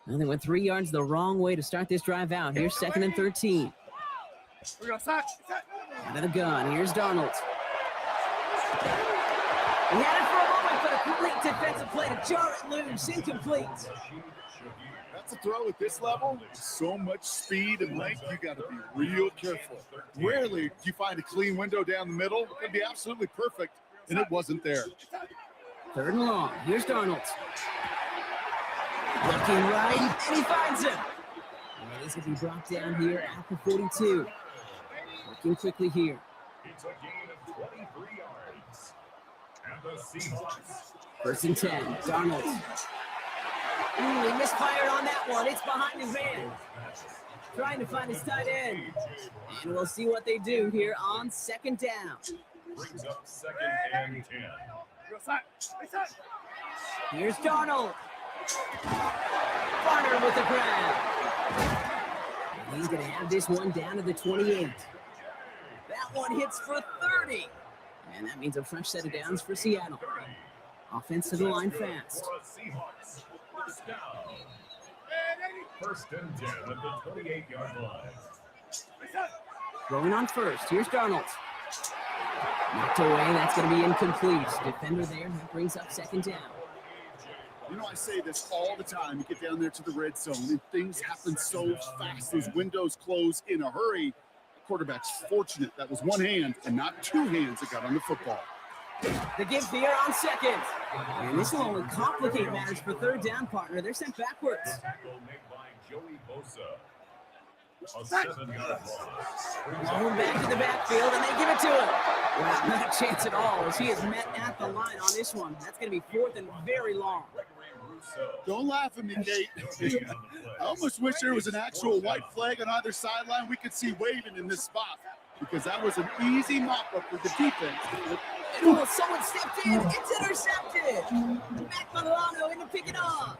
And they went 3 yards the wrong way to start this drive out. Here's 2nd and 13. Out of the gun. Here's Darnold. He had it for a moment, but a complete defensive play to jar it loose. Incomplete. That's a throw at this level. So much speed and length, you got to be real careful. Rarely do you find a clean window down the middle. It could be absolutely perfect, and it wasn't there. 3rd and long. Here's Darnold. Looking right, and he finds him. And he's going to be brought down here at the 42. Working quickly here. It's a gain of 23 yards. And the Seahawks. 1st and 10. Darnold. Ooh, he misfired on that one. It's behind his man. Trying to find his tight end. And we'll see what they do here on 2nd down. Brings up 2nd and 10. Here's Darnold. Barner with the grab. He's going to have this one down to the 28. That one hits for 30. And that means a fresh set of downs for Seattle. Offense to the line fast. Seahawks. 1st down. 1st and 10 at the 28-yard line. Throwing on 1st. Here's Darnold. Knocked away. That's going to be incomplete. Defender there. That brings up 2nd down. You know, I say this all the time. You get down there to the red zone, and things happen so fast. Those windows close in a hurry. The quarterback's fortunate that was one hand and not two hands that got on the football. The give here on 2nd. And this will only complicate matters for 3rd down, partner. They're sent backwards. Tackle made by Joey Bosa. A 7-yard loss. Long back to the backfield, and they give it to him. Well, not a chance at all, as he is met at the line on this one. That's going to be 4th and very long. Don't laugh at me, Nate. I almost wish there was an actual white flag on either sideline we could see waving in this spot, because that was an easy mop-up for the defense. Oh, someone stepped in. It's intercepted. Matt Milano in to pick it up.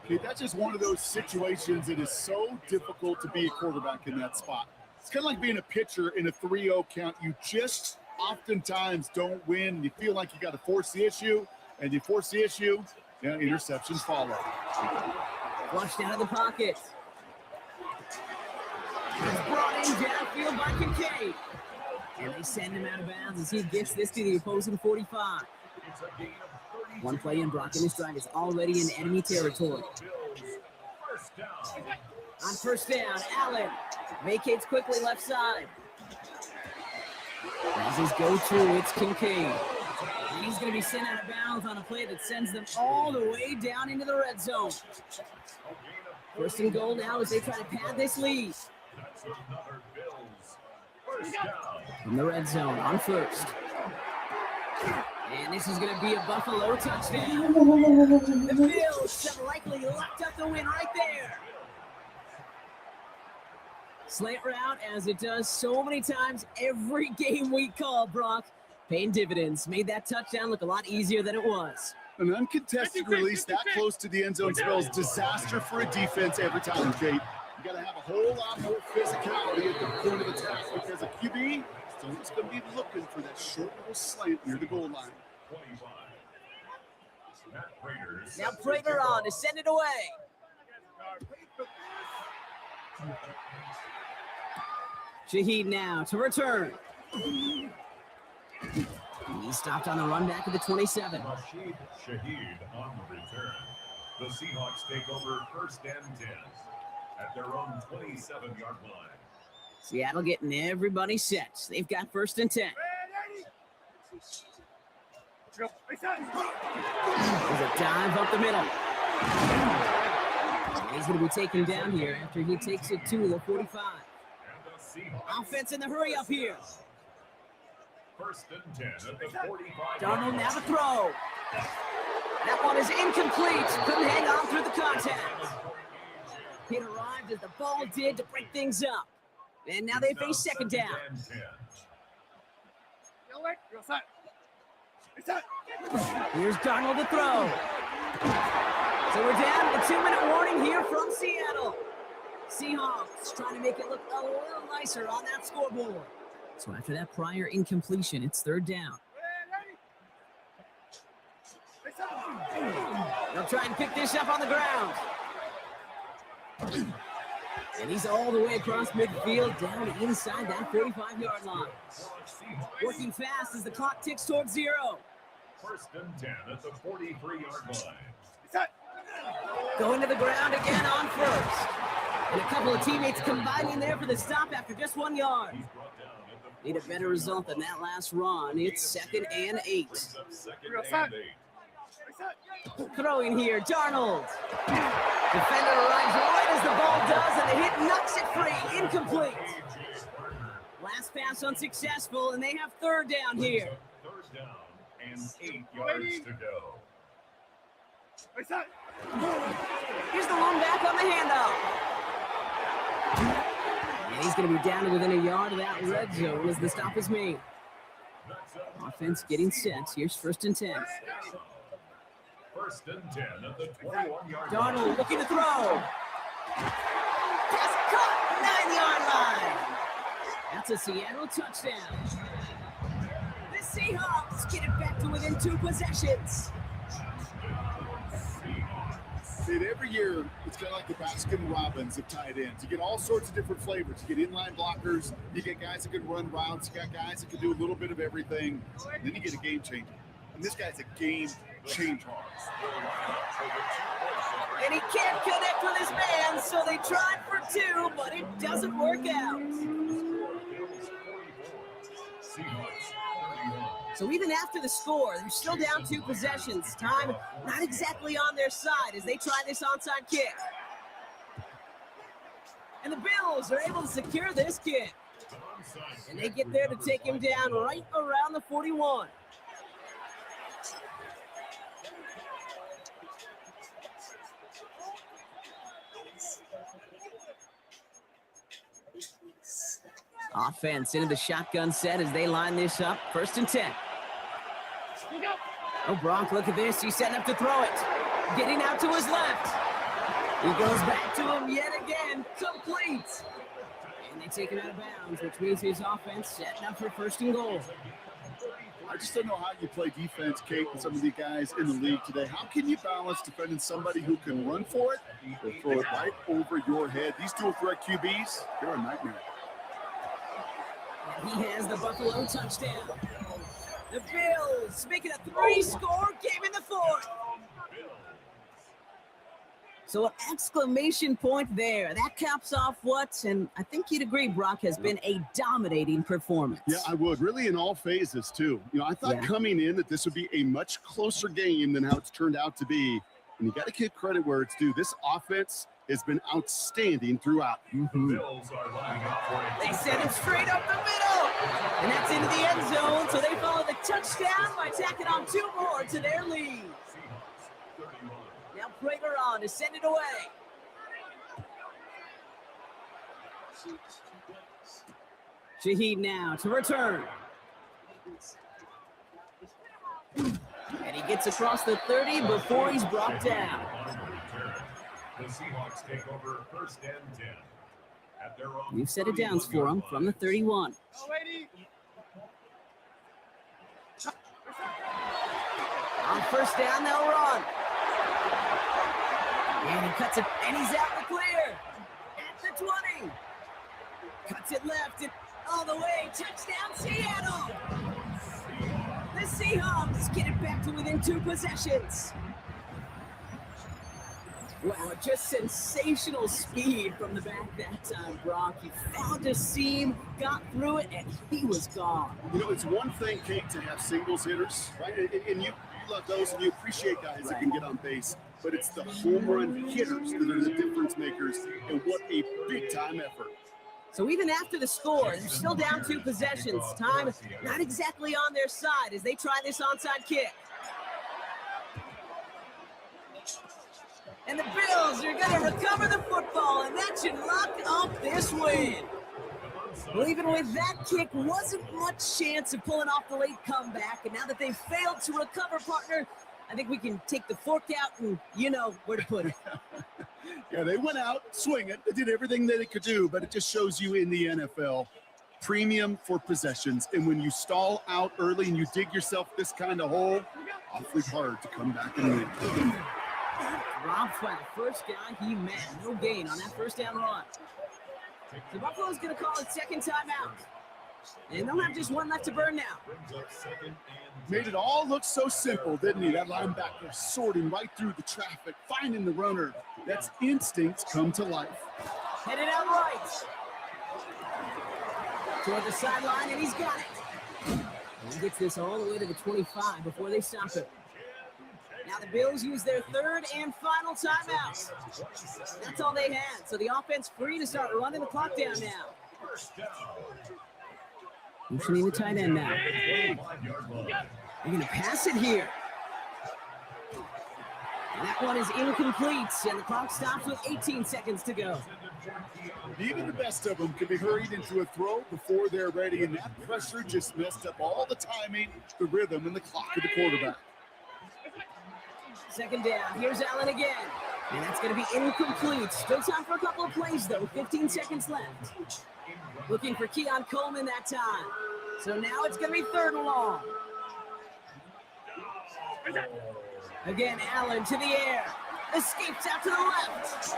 Okay, that's just one of those situations that is so difficult to be a quarterback in that spot. It's kind of like being a pitcher in a 3-0 count. You just oftentimes don't win, and you feel like you got to force the issue, and you force the issue, and interceptions follow. Flushed out of the pocket. It's brought in downfield by Kincaid. And they send him out of bounds as he gets this to the opposing 45. One play in Brock in his drive is already in enemy territory. On 1st down, Allen vacates quickly left side. As his go-to, it's Kincaid. And he's going to be sent out of bounds on a play that sends them all the way down into the red zone. 1st and goal now as they try to pad this lead. In the red zone on 1st. And this is going to be a Buffalo touchdown. The Bills have likely locked up the win right there. Slant route, as it does so many times every game we call, Brock. Paying dividends. Made that touchdown look a lot easier than it was. An uncontested release that close to the end zone spells disaster for a defense every time, Kate. You got to have a whole lot more physicality at the point of attack, because a QB is always going to be looking for that short little slant near the goal line. Now Prater on to send it away. Shaheed now to return. He stopped on the run back at the 27. Rashid Shaheed on the return. The Seahawks take over 1st and 10 at their own 27-yard line. Seattle getting everybody set. They've got 1st and 10. There's a dive up the middle. He's going to be taken down here after he takes it to the 45. Offense in the hurry up here. 1st and 10 at the 45. Darnold now to throw. That one is incomplete. Couldn't hang on through the contact. It arrived as the ball did to break things up. And now they face 2nd down. Here's Darnold to throw. So we're down to the 2-minute warning here from Seattle. Seahawks trying to make it look a little nicer on that scoreboard. So after that prior incompletion, it's 3rd down. They'll try and pick this up on the ground. And he's all the way across midfield, down inside that 45-yard line. Working fast as the clock ticks towards 0. 1st and 10 at the 43-yard line. Going to the ground again on first. And a couple of teammates combining there for the stop after just 1 yard. Need a better result than that last run. It's 2nd and 8. Throwing here, Darnold. Defender arrives right as the ball does, and the hit knocks it free. Incomplete. Last pass unsuccessful, and they have 3rd down here. 3rd down and 8 yards to go. Here's the lone back on the handoff. And he's going to be down to within a yard of that red zone as the stop is made. Offense getting set. Here's 1st and 10. 1st and 10 at the 21-yard line. Darnold looking to throw. Pass caught, 9-yard line. That's a Seattle touchdown. The Seahawks get it back to within 2 possessions. See, every year, it's kind of like the Baskin Robbins of tight ends. You get all sorts of different flavors. You get inline blockers. You get guys that can run routes. You got guys that can do a little bit of everything. And then you get a game changer. And this guy's a game changer. And he can't connect with his man, so they tried for 2, but it doesn't work out. So even after the score, they're still down 2 possessions. Time not exactly on their side as they try this onside kick. And the Bills are able to secure this kick. And they get there to take him down right around the 41. Offense into the shotgun set as they line this up. 1st and 10. Oh, Gronk, look at this. He's setting up to throw it. Getting out to his left. He goes back to him yet again. Complete. And they take him out of bounds, which means his offense setting up for 1st and goal. I just don't know how you play defense, Kate, with some of the guys in the league today. How can you balance defending somebody who can run for it or throw it right over your head? These dual threat QBs, they're a nightmare. He has the Buffalo touchdown. The Bills making a 3-score game in the 4th. So an exclamation point there. That caps off what, and I think you'd agree, Brock, has been a dominating performance. Yeah, I would. Really in all phases, too. You know, I thought coming in that this would be a much closer game than how it's turned out to be. And you got to give credit where it's due. This offense has been outstanding throughout. The Bills are lining up for it. They send it straight up the middle. And that's into the end zone, so they follow the touchdown by tacking on 2 more to their lead. Now Prager on to send it away. Shaheed now to return. And he gets across the 30 before he's brought down. The Seahawks take over 1st and 10. At their own We've set it down for him from the 31. On 1st down, they'll run. And he cuts it, and he's out the clear. At the 20. Cuts it left, and all the way. Touchdown, Seattle. The Seahawks get it back to within 2 possessions. Wow, just sensational speed from the back that time, Brock. He found a seam, got through it, and he was gone. You know, it's one thing, Kate, to have singles hitters, right? And you love those, and you appreciate guys that can get on base. But it's the home run hitters that are the difference makers, and what a big-time effort. So even after the score, they're still down 2 possessions. Time not exactly on their side as they try this onside kick. And the Bills are going to recover the football, and that should lock up this win. Well, even with that kick, wasn't much chance of pulling off the late comeback. And now that they've failed to recover, partner, I think we can take the fork out and you know where to put it. Yeah, they went out swinging. They did everything that they could do, but it just shows you in the NFL, premium for possessions. And when you stall out early and you dig yourself this kind of hole, awfully hard to come back and win. Dropped by the first guy he met. No gain on that first down run. So Buffalo's going to call it second timeout. And they'll have just one left to burn now. Made it all look so simple, didn't he? That linebacker sorting right through the traffic, finding the runner. That's instincts come to life. Headed out right. Toward the sideline, and he's got it. And he gets this all the way to the 25 before they stop him. Now the Bills use their third and final timeout. That's all they had. So the offense free to start running the clock down now. Motioning the tight end now. They're going to pass it here. And that one is incomplete, and the clock stops with 18 seconds to go. Even the best of them can be hurried into a throw before they're ready, and that pressure just messed up all the timing, the rhythm, and the clock of the quarterback. Second down. Here's Allen again. And that's going to be incomplete. Still time for a couple of plays, though. 15 seconds left. Looking for Keon Coleman that time. So now it's going to be third and long. Again, Allen to the air. Escapes out to the left.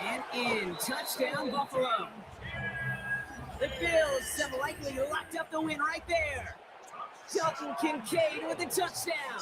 And in. Touchdown, Buffalo. The Bills have likely locked up the win right there. Dalton Kincaid with a touchdown.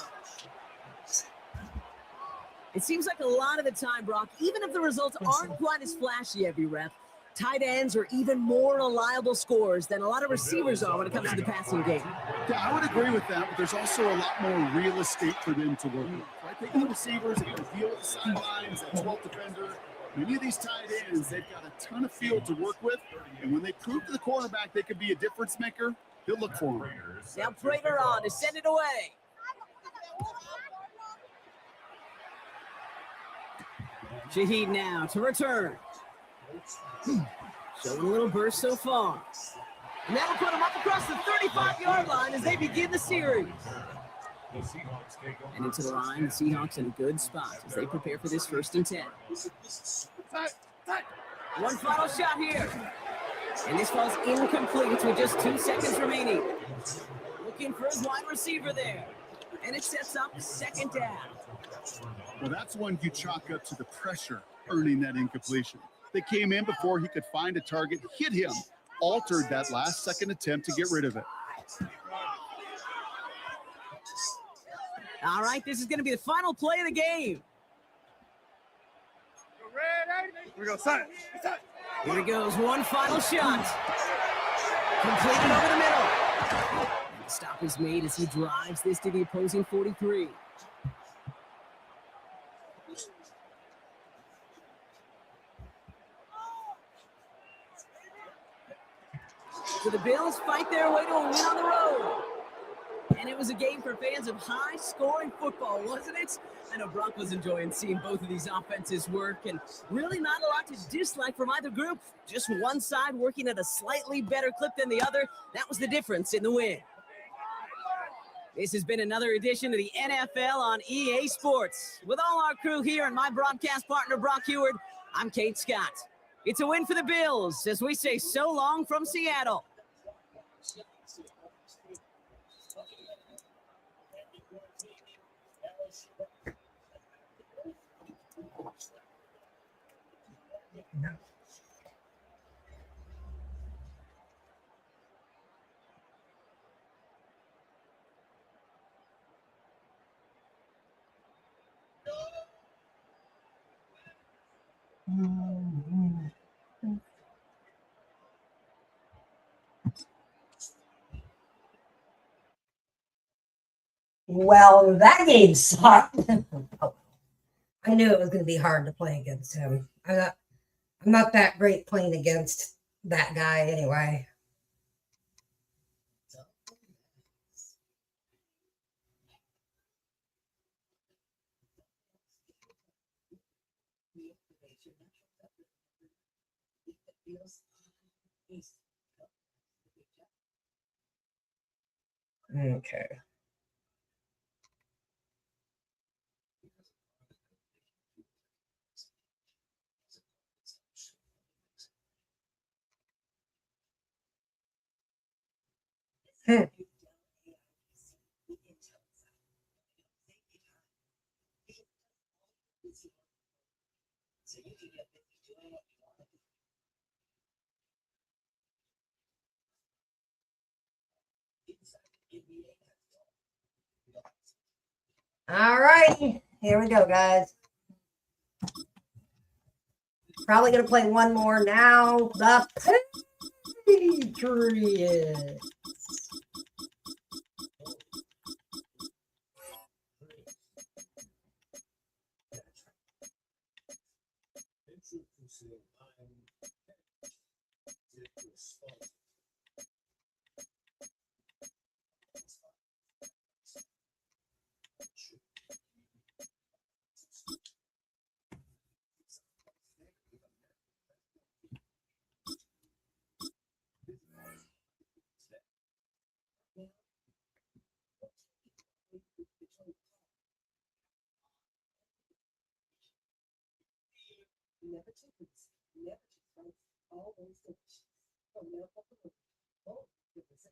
It seems like a lot of the time, Brock, even if the results aren't quite as flashy every rep, tight ends are even more reliable scorers than a lot of receivers are when it comes to the passing game. Yeah, I would agree with that, but there's also a lot more real estate for them to work with. Right? They the receivers are going to deal with the sidelines, that 12th defender. Many of these tight ends, they've got a ton of field to work with, and when they prove to the quarterback they could be a difference maker, he'll look for them. Now Prater on to send it away. Shaheed now to return. Showing a little burst so far. And that'll put him up across the 35-yard line as they begin the series. And into the line, the Seahawks in a good spot as they prepare for this 1st and 10. One final shot here. And this falls incomplete with just 2 seconds remaining. Looking for his wide receiver there. And it sets up second down. Well, that's one you chalk up to the pressure earning that incompletion. They came in before he could find a target, hit him, altered that last-second attempt to get rid of it. All right, this is going to be the final play of the game. We go, son. Here it goes, one final shot. Completed over the middle. The stop is made as he drives this to the opposing 43. So the Bills fight their way to a win on the road. And it was a game for fans of high-scoring football, wasn't it? I know Brock was enjoying seeing both of these offenses work, and really not a lot to dislike from either group. Just one side working at a slightly better clip than the other. That was the difference in the win. This has been another edition of the NFL on EA Sports. With all our crew here and my broadcast partner, Brock Heward, I'm Kate Scott. It's a win for the Bills as we say so long from Seattle. Well, that game sucked. I knew it was going to be hard to play against him. I'm not that great playing against that guy anyway. Okay. So you can get busy doing what you want to do. All right, here we go, guys. Probably going to play one more now. The Patriots. Never too busy, never too close, always delicious. From milk up the roof. Oh, goodness.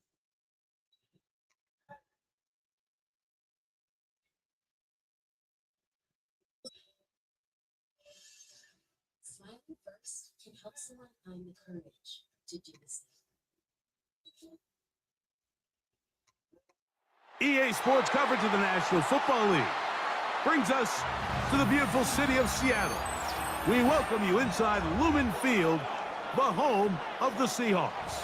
Smiling first can help someone find the courage to do the same. EA Sports coverage of the National Football League brings us to the beautiful city of Seattle. We welcome you inside Lumen Field, the home of the Seahawks.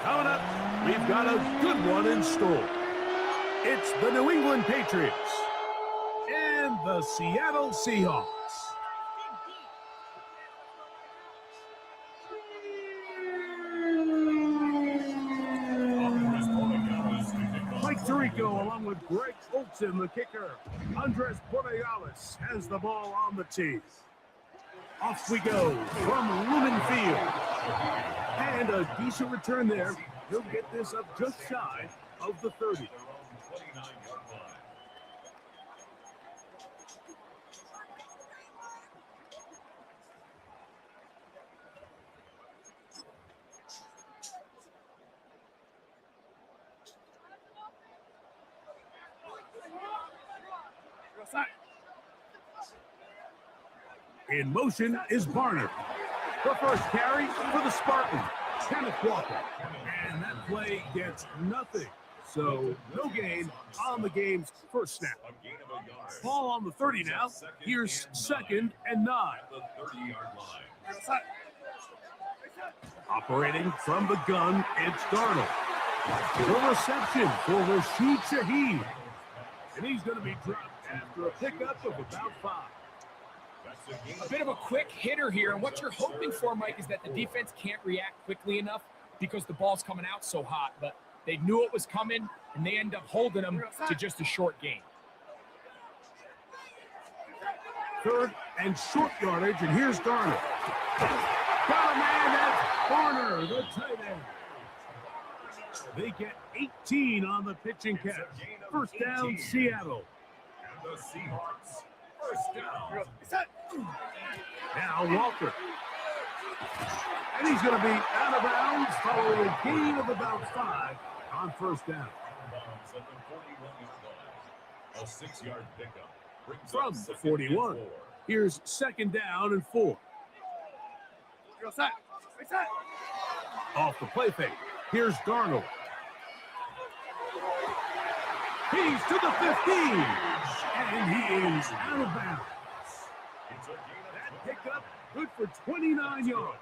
Coming up, we've got a good one in store. It's the New England Patriots and the Seattle Seahawks. Mike Tirico along with Greg Olsen, the kicker. Andres Borregales has the ball on the tee. Off we go from Lumen Field. And a decent return there. He'll get this up just shy of the 30. In motion is Barner. The first carry for the Spartans, Kenneth Walker. And that play gets nothing. So no gain on the game's first snap. Ball on the 30 now. Here's 2nd and 9. Operating from the gun, it's Darnold. The reception for Rashid Shaheed. And he's going to be dropped after a pickup of about 5. A bit of a quick hitter here, and what you're hoping for, Mike, is that the defense can't react quickly enough because the ball's coming out so hot, but they knew it was coming, and they end up holding them to just a short gain. 3rd and short yardage, and here's Darnold. Got a man, that's Barner, the tight end. They get 18 on the pitch and catch. First down, Seattle. And the Seahawks, first down. Now Walker. And he's going to be out of bounds following a gain of about 5 on first down. A 6-yard pickup. From the 41. Here's 2nd down and 4. Off the play fake. Here's Darnold. He's to the 15. And he is out of bounds. That pickup good for 29 yards.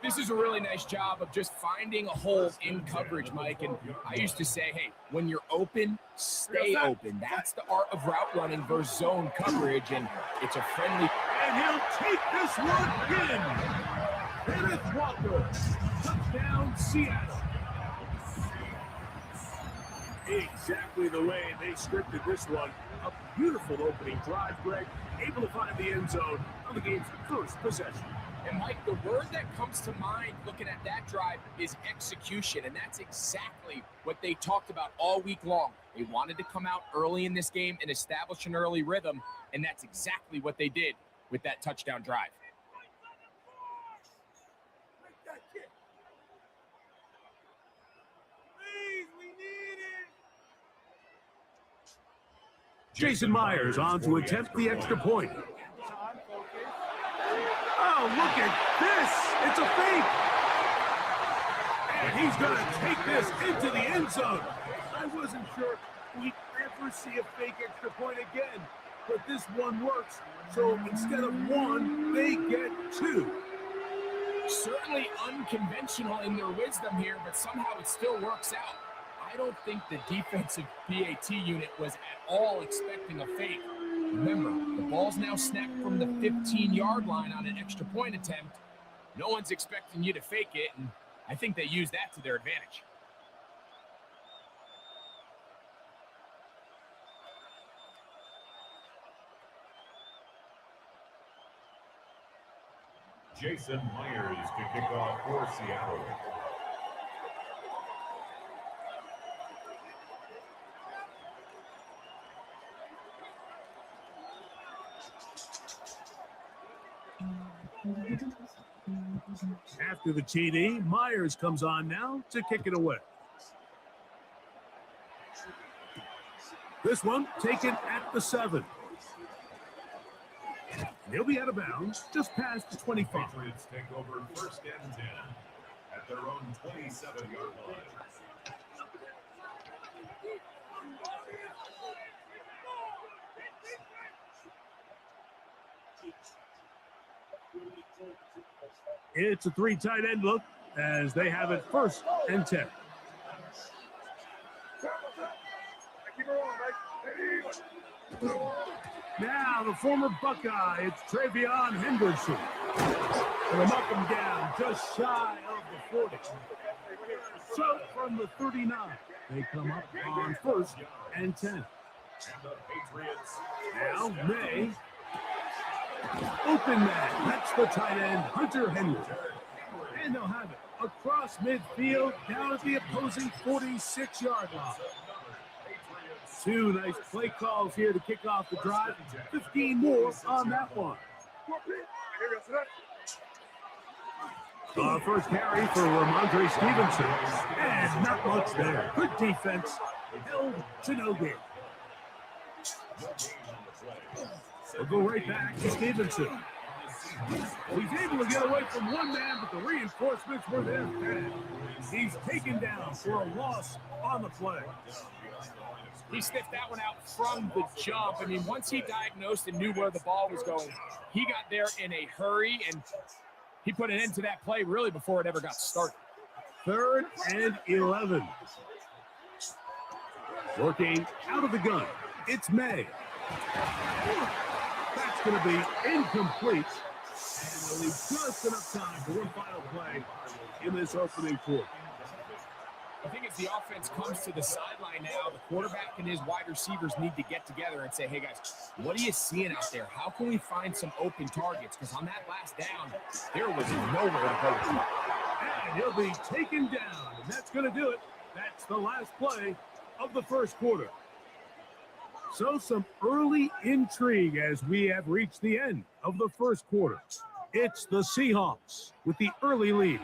This is a really nice job of just finding a hole in coverage, Mike. And I used to say, hey, when you're open, stay open. That's the art of route running versus zone coverage, and it's a friendly. And he'll take this one in. Kenneth Walker, touchdown Seattle. Exactly the way they scripted this one. A beautiful opening drive, Greg. Able to find the end zone on the game's first possession. And Mike, the word that comes to mind looking at that drive is execution, and that's exactly what they talked about all week long. They wanted to come out early in this game and establish an early rhythm, and that's exactly what they did with that touchdown drive. Jason Myers on to attempt the extra point. Oh, look at this. It's a fake. And he's going to take this into the end zone. I wasn't sure we'd ever see a fake extra point again, but this one works. So instead of one, they get two. Certainly unconventional in their wisdom here, but somehow it still works out. I don't think the defensive PAT unit was at all expecting a fake. Remember, the ball's now snapped from the 15-yard line on an extra point attempt. No one's expecting you to fake it, and I think they used that to their advantage. Jason Myers to kick off for Seattle. After the TD, Myers comes on now to kick it away. This one taken at the 7. He'll be out of bounds just past the 25. Patriots take over first and 10 at their own 27-yard line. It's a 3 tight end look as they have it first and 10. Now the former Buckeye, it's Travion Henderson. They'll knock him down just shy of the 40. So from the 39, they come up on first and 10. And the Patriots Now May. Open man. That's the tight end, Hunter Henry. And they'll have it across midfield down at the opposing 46-yard line. 2 nice play calls here to kick off the drive. 15 more on that one. First carry for Ramondre Stevenson. And not much there. Good defense. Held to no gain. We'll go right back to Stevenson. He's able to get away from one man, but the reinforcements were there fast. He's taken down for a loss on the play. He sniffed that one out from the jump. I mean, once he diagnosed and knew where the ball was going, he got there in a hurry, and he put an end to that play really before it ever got started. 3rd and 11. Working out of the gun, it's May. That's going to be incomplete. And they'll leave just enough time for one final play in this opening quarter. I think as the offense comes to the sideline now, the quarterback and his wide receivers need to get together and say, hey, guys, what are you seeing out there? How can we find some open targets? Because on that last down, there was nowhere to go. And he'll be taken down, and that's going to do it. That's the last play of the first quarter. So some early intrigue as we have reached the end of the first quarter. It's the Seahawks with the early lead.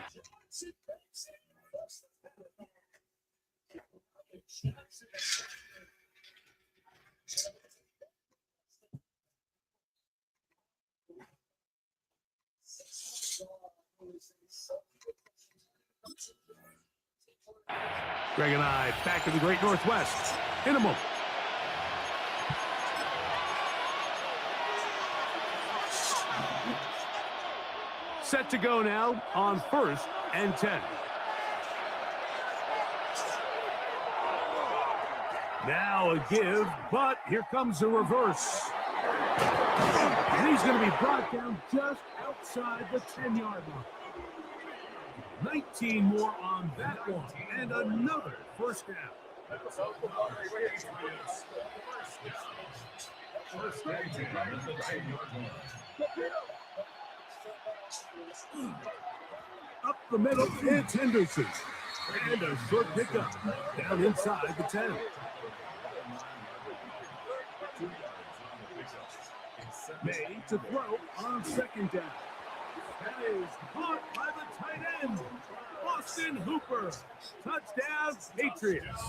Greg and I back to the Great Northwest in a moment. Set to go now on 1st and 10. Now a give, but here comes a reverse. And he's going to be brought down just outside the 10-yard line. 19 more on that one, and another first down. first and 10 at the 10-yard line. Up the middle, it's Henderson. And a short pickup down inside the 10. Made to throw on second down. That is caught by the tight end, Austin Hooper. Touchdown, Patriots.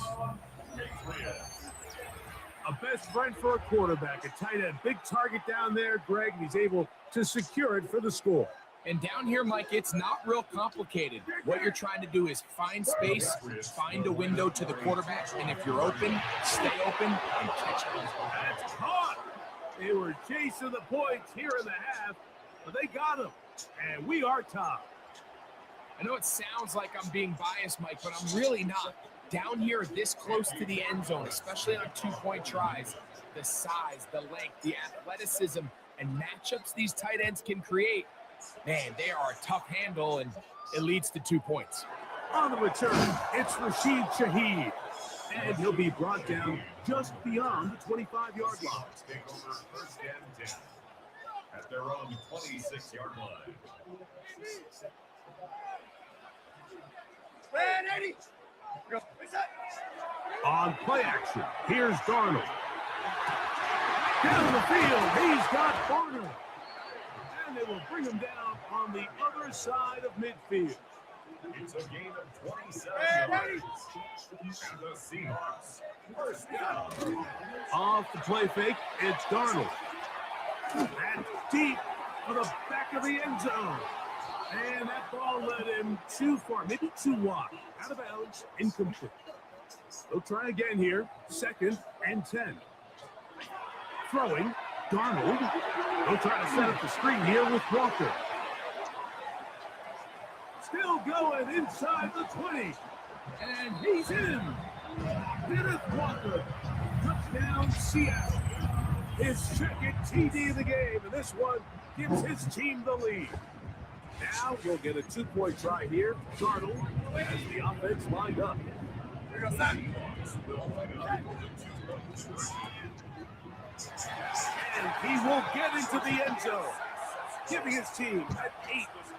A best friend for a quarterback, a tight end. Big target down there, Greg, and he's able to secure it for the score. And down here, Mike, it's not real complicated. What you're trying to do is find space, find a window to the quarterback, and if you're open, stay open and catch it. That's caught. They were chasing the points here in the half, but they got him, and we are tied. I know it sounds like I'm being biased, Mike, but I'm really not. Down here, this close to the end zone, especially on two-point tries, the size, the length, the athleticism, and matchups these tight ends can create, man, they are a tough handle, and it leads to 2 points. On the return, it's Rashid Shaheed, and he'll be brought down just beyond the 25-yard line. Take over first and 10 at their own 26-yard line. On play action, here's Darnold. Down the field, he's got Barner. And they will bring him down on the other side of midfield. It's a gain of 27 yards. And the Seahawks first down. Off the play fake, it's Darnold. And deep for the back of the end zone. And that ball led him too far, maybe too wide. Out of bounds, incomplete. They'll try again here, 2nd and 10. Throwing, Darnold. They'll try to set up the screen here with Walker. Still going inside the 20. And he's in. Kenneth Walker. Touchdown, Seattle. His 2nd TD of the game, and this one gives his team the lead. Now we'll get a 2-point try here. Darnold has the offense lined up. And he will get into the end zone, giving his team an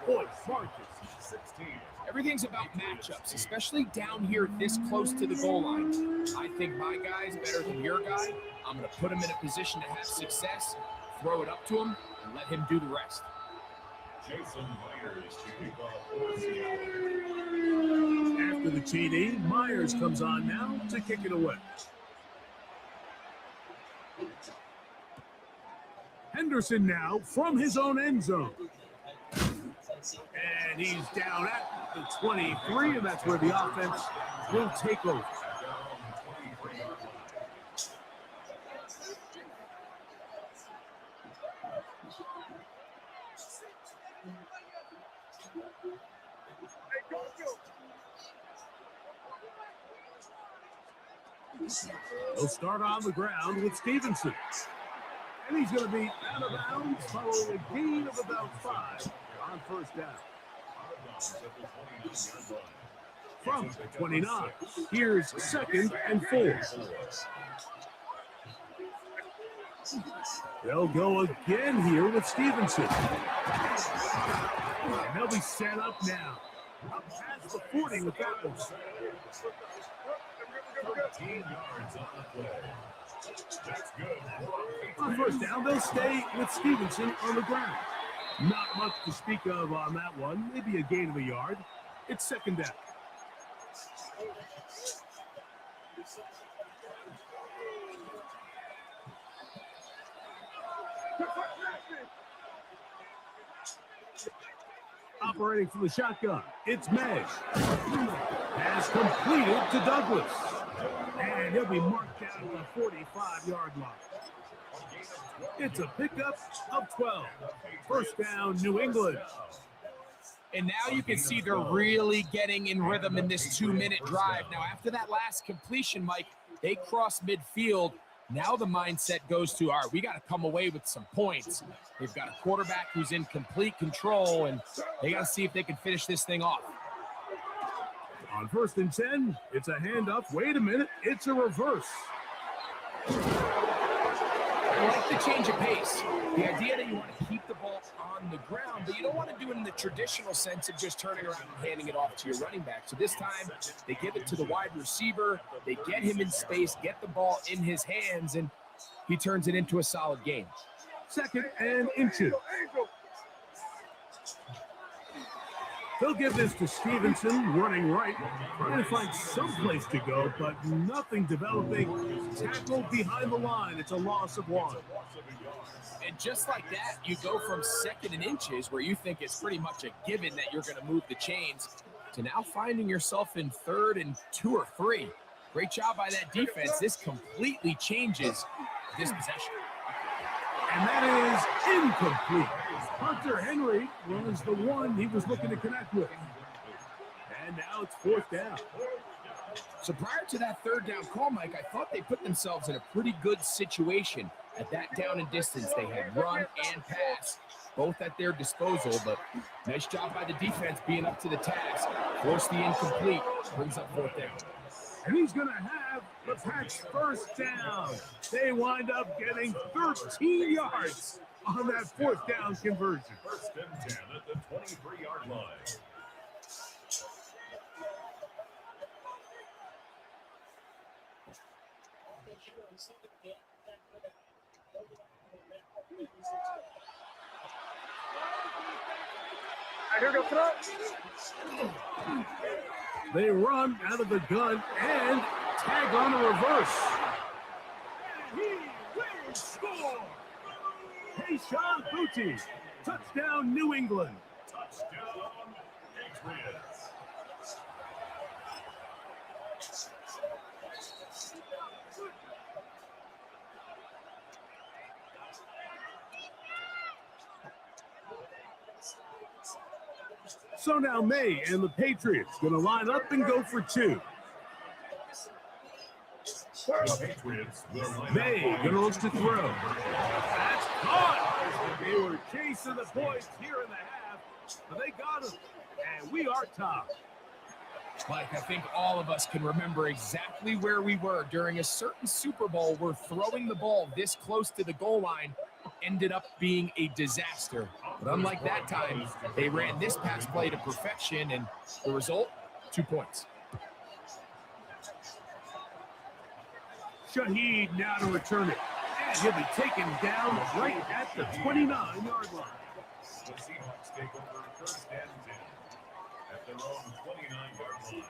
8-point margin. 16. Everything's about matchups, especially down here this close to the goal line. I think my guy's better than your guy. I'm going to put him in a position to have success, throw it up to him, and let him do the rest. Jason Myers to kick off for Seattle. After the TD, Myers comes on now to kick it away. Henderson now from his own end zone. And he's down at the 23, and that's where the offense will take over. He'll start on the ground with Stevenson. And he's going to be out of bounds following a gain of about 5 on first down. From the 29, here's 2nd and 4. They'll go again here with Stevenson. And they'll be set up now. Up past the 40 with that one. 13 yards on the play. That's good. On first down, they'll stay with Stevenson on the ground. Not much to speak of on that one. Maybe a gain of a yard. It's 2nd down. Operating from the shotgun, it's Mesh. Has completed to Douglas. And he'll be marked down to the 45-yard line. It's a pickup of 12. First down, New England. And now you can see they're really getting in rhythm in this 2-minute drive. Now, after that last completion, Mike, they cross midfield. Now the mindset goes to, all right, we got to come away with some points. They've got a quarterback who's in complete control, and they got to see if they can finish this thing off. On 1st and 10, it's a handoff. Wait a minute, it's a reverse. I like the change of pace. The idea that you want to keep the ball on the ground, but you don't want to do it in the traditional sense of just turning around and handing it off to your running back. So this time, they give it to the wide receiver. They get him in space, get the ball in his hands, and he turns it into a solid game. 2nd and inches. They'll give this to Stevenson, running right, trying to find some place to go, but nothing developing. Tackled behind the line. It's a loss of 1. And just like that, you go from 2nd and inches, where you think it's pretty much a given that you're going to move the chains, to now finding yourself in 3rd and 2 or 3. Great job by that defense. This completely changes this possession. And that is incomplete. Hunter Henry was the one he was looking to connect with. And now it's 4th down. So prior to that 3rd down call, Mike, I thought they put themselves in a pretty good situation. At that down and distance, they had run and pass, both at their disposal, but nice job by the defense being up to the task. Forced the incomplete, brings up 4th down. And he's going to have the Pats' 1st down. They wind up getting 13 yards on that 4th down conversion. 1st and 10 at the 23-yard line. They run out of the gun and tag on a reverse. And he will score. Hayshawn Boutte, touchdown New England. Touchdown, Patriots. So now May and the Patriots going to line up and go for 2. The Patriots will line May up. going to look to throw. That's caught. They were chasing the points here in the half, but they got him. And we are top. Mike, I think all of us can remember exactly where we were during a certain Super Bowl where throwing the ball this close to the goal line ended up being a disaster. But unlike that time, they ran this pass play to perfection, and the result, 2 points. Shaheed now to return it. And he'll be taken down right at the 29-yard line. The Seahawks take over 1st and 10 at their own 29-yard line.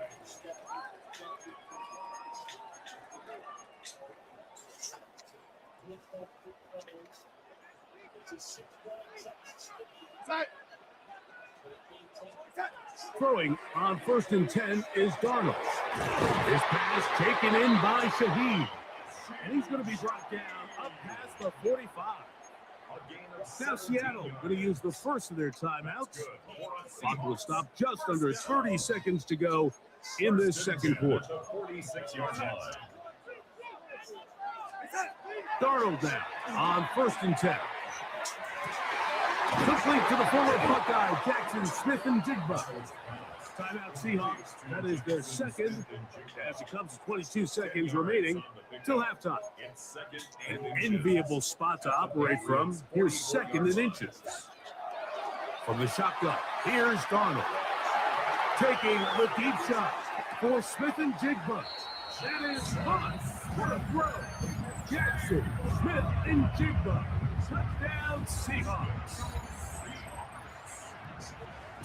Throwing on 1st and 10 is Darnold. This pass taken in by Shaheed. And he's going to be brought down up past the 45. Now Seattle going to use the first of their timeouts. Clock will stop just under 30 seconds to go in this second quarter. 46-yard line. Darnold now on 1st and 10. Complete to the former Buckeye, Jackson Smith and Jigba. Timeout Seahawks. That is their second, as it comes to 22 seconds remaining till halftime. An enviable spot to operate from. Here's 2nd and inches. From the shotgun, here's Darnold. Taking the deep shot for Smith and Jigba. That is caught for a throw. Jackson, Smith, and Jigba. Touchdown Seahawks.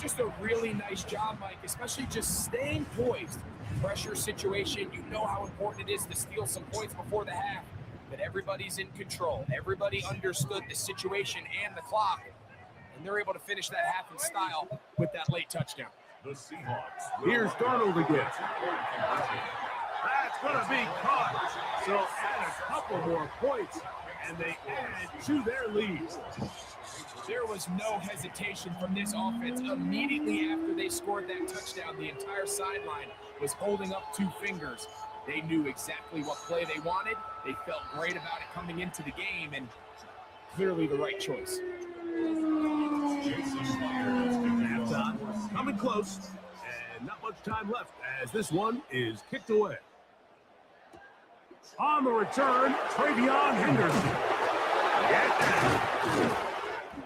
Just a really nice job, Mike, especially just staying poised. Pressure situation, you know how important it is to steal some points before the half, but everybody's in control. Everybody understood the situation and the clock, and they're able to finish that half in style with that late touchdown. The Seahawks. Here's Darnold again. That's going to be caught. So add a couple more points, and they add to their lead. There was no hesitation from this offense. Immediately after they scored that touchdown, the entire sideline was holding up 2 fingers. They knew exactly what play they wanted. They felt great about it coming into the game, and clearly the right choice. Halftime coming close, and not much time left as this one is kicked away. On the return, Travion Henderson. Get down.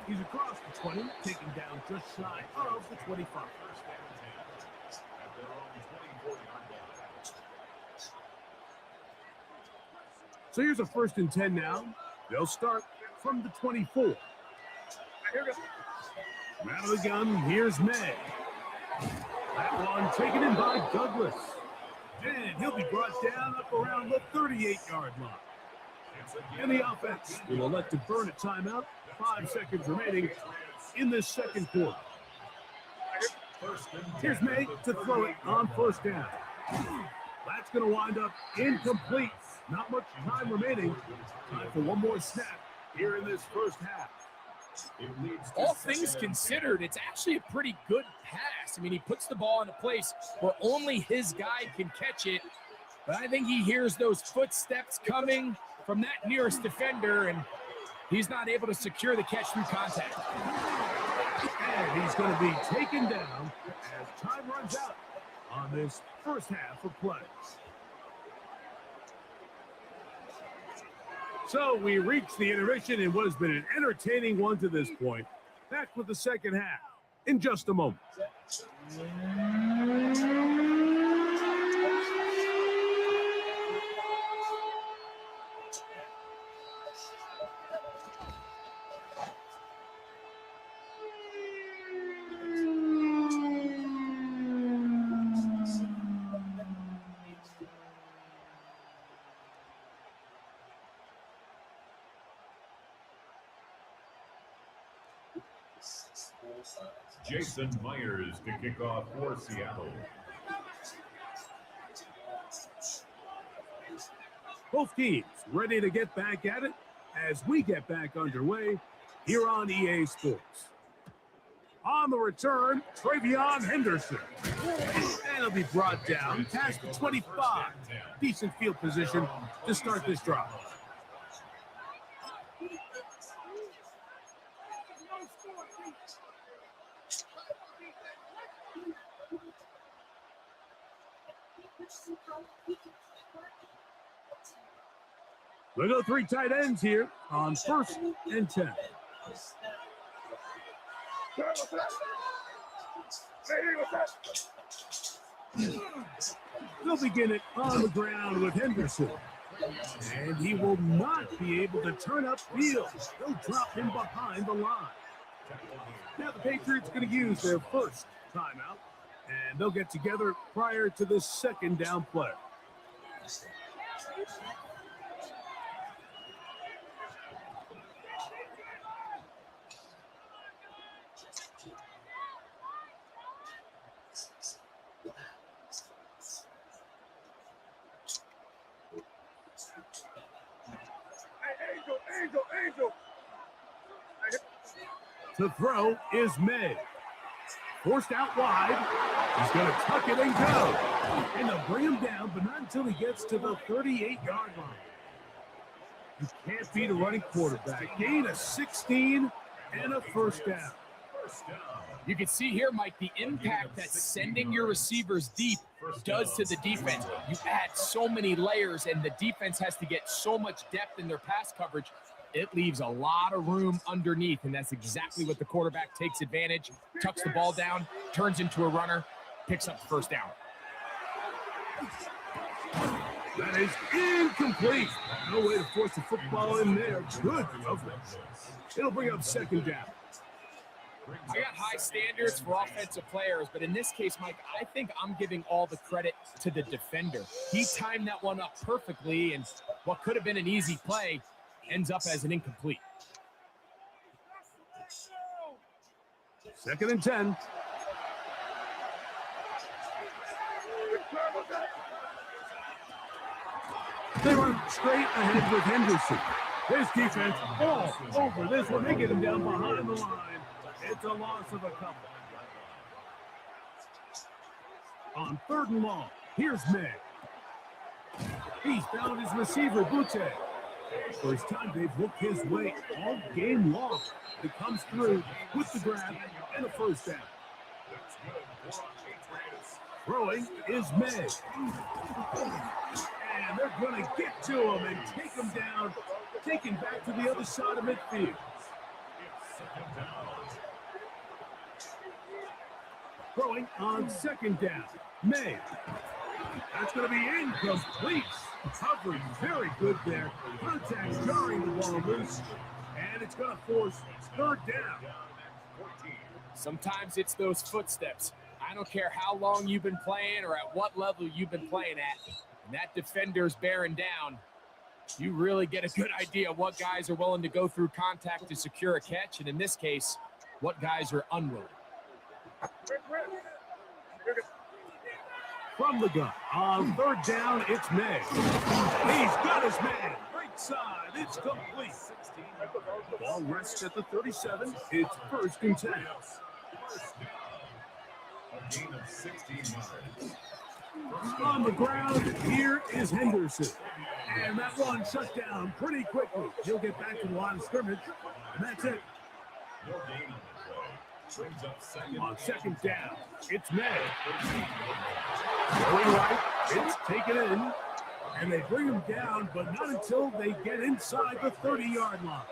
He's across the 20, taken down just shy of the 25. So here's a 1st and 10 now. They'll start from the 24. Out of the gun, here's May. That one taken in by Douglas. And he'll be brought down up around the 38-yard line. And the offense will elect to burn a timeout. 5 seconds remaining in this second quarter. Here's May to throw it on first down. That's going to wind up incomplete. Not much time remaining. Time for one more snap here in this first half. All things considered, it's actually a pretty good pass. I mean, he puts the ball in a place where only his guy can catch it. But I think he hears those footsteps coming from that nearest defender, and he's not able to secure the catch through contact. And he's going to be taken down as time runs out on this first half of play. So we reach the intermission in what has been an entertaining one to this point. Back with the second half in just a moment. Jason Myers to kick off for Seattle. Both teams ready to get back at it as we get back underway here on EA Sports. On the return, Travion Henderson. And he'll be brought down past the 25. Decent field position to start this drive. We'll go 3 tight ends here on 1st and 10. They'll begin it on the ground with Henderson. And he will not be able to turn upfield. They'll drop him behind the line. Now the Patriots are going to use their first timeout, and they'll get together prior to the second down play. The throw is May. Forced out wide. He's going to tuck it and go. And they'll bring him down, but not until he gets to the 38-yard line. You can't beat a running quarterback. Gain of 16 and a first down. You can see here, Mike, the impact that sending your receivers deep does to the defense. You add so many layers, and the defense has to get so much depth in their pass coverage. It leaves a lot of room underneath, and that's exactly what the quarterback takes advantage, tucks the ball down, turns into a runner, picks up the first down. That is incomplete. No way to force the football in there. Good coverage. It'll bring up second down. I got high standards for offensive players, but in this case, Mike, I think I'm giving all the credit to the defender. He timed that one up perfectly, and what could have been an easy play ends up as an incomplete. 2nd and 10. They run straight ahead with Henderson. This defense all over this one. They get him down behind the line. It's a loss of a couple. On 3rd and long, here's May. He's found his receiver, Butte. First time they've looked his way all game long. He comes through with the grab and a first down. Throwing is May. And they're going to get to him and take him down, take him back to the other side of midfield. Throwing on 2nd down, May. That's going to be incomplete. Coverage very good there. Contact jarring the ball loose. And it's going to force 3rd down. Sometimes it's those footsteps. I don't care how long you've been playing or at what level you've been playing at, and that defender's bearing down, you really get a good idea of what guys are willing to go through contact to secure a catch, and in this case, what guys are unwilling. From the gun, on third down, it's May. He's got his man. Right side, it's complete. Ball rests at the 37. It's 1st and 10. A gain of 16 yards. On the ground, here is Henderson. And that one shut down pretty quickly. He'll get back to the line of scrimmage, and that's it. No gain on the play. Brings up second. On 2nd down, it's May. Going right, it's taken in, and they bring him down, but not until they get inside the 30-yard line.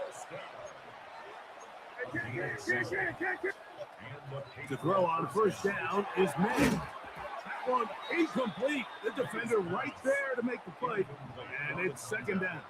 To throw on 1st down is May. That one incomplete. The defender right there to make the play, and it's 2nd down.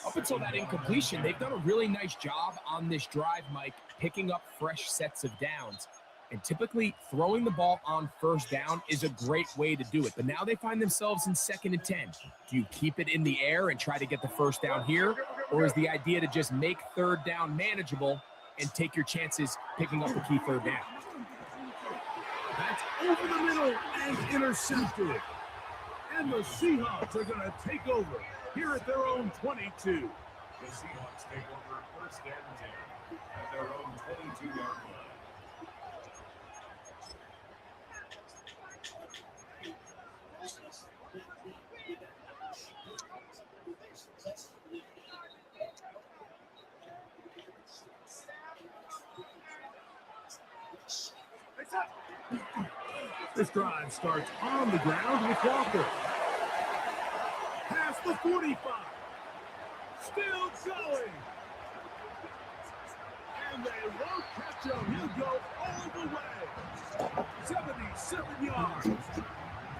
Up until that incompletion, they've done a really nice job on this drive, Mike, picking up fresh sets of downs. And typically, throwing the ball on 1st down is a great way to do it. But now they find themselves in 2nd and 10. Do you keep it in the air and try to get the 1st down here? Or is the idea to just make 3rd down manageable and take your chances picking up the key 3rd down? That's over the middle and intercepted. And the Seahawks are going to take over here at their own 22. The Seahawks take over 1st and 10 at their own 22-yard line. This drive starts on the ground with Walker. Past the 45. Still going. And they won't catch him. He'll go all the way. 77 yards.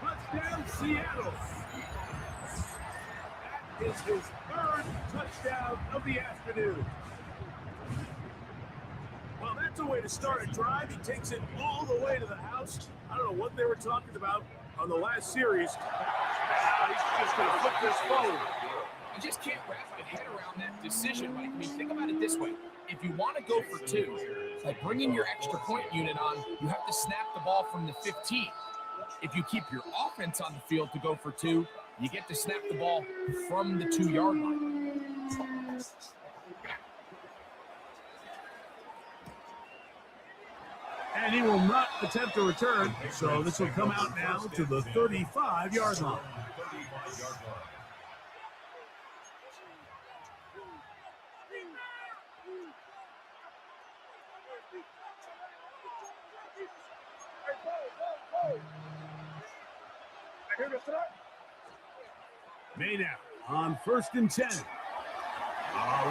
Touchdown, Seattle. That is his 3rd touchdown of the afternoon. Well, that's a way to start a drive. He takes it all the way to the house. I don't know what they were talking about on the last series. Now he's just going to flip this forward. You just can't wrap your head around that decision, Mike. I mean, think about it this way. If you want to go for 2, like bringing your extra point unit on, you have to snap the ball from the 15. If you keep your offense on the field to go for 2, you get to snap the ball from the 2-yard line. And he will not attempt to return, so this will come out now to the 35-yard line. May now on 1st and 10.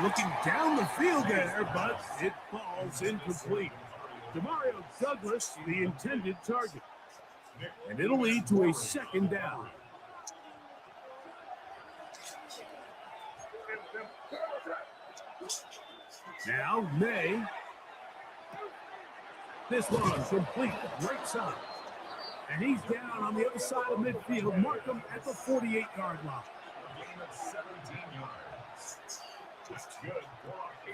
Looking down the field there, but it falls incomplete. Demario Douglas, the intended target. And it'll lead to a 2nd down. Now, May. This one complete, right side. And he's down on the other side of midfield. Mark him at the 48-yard line.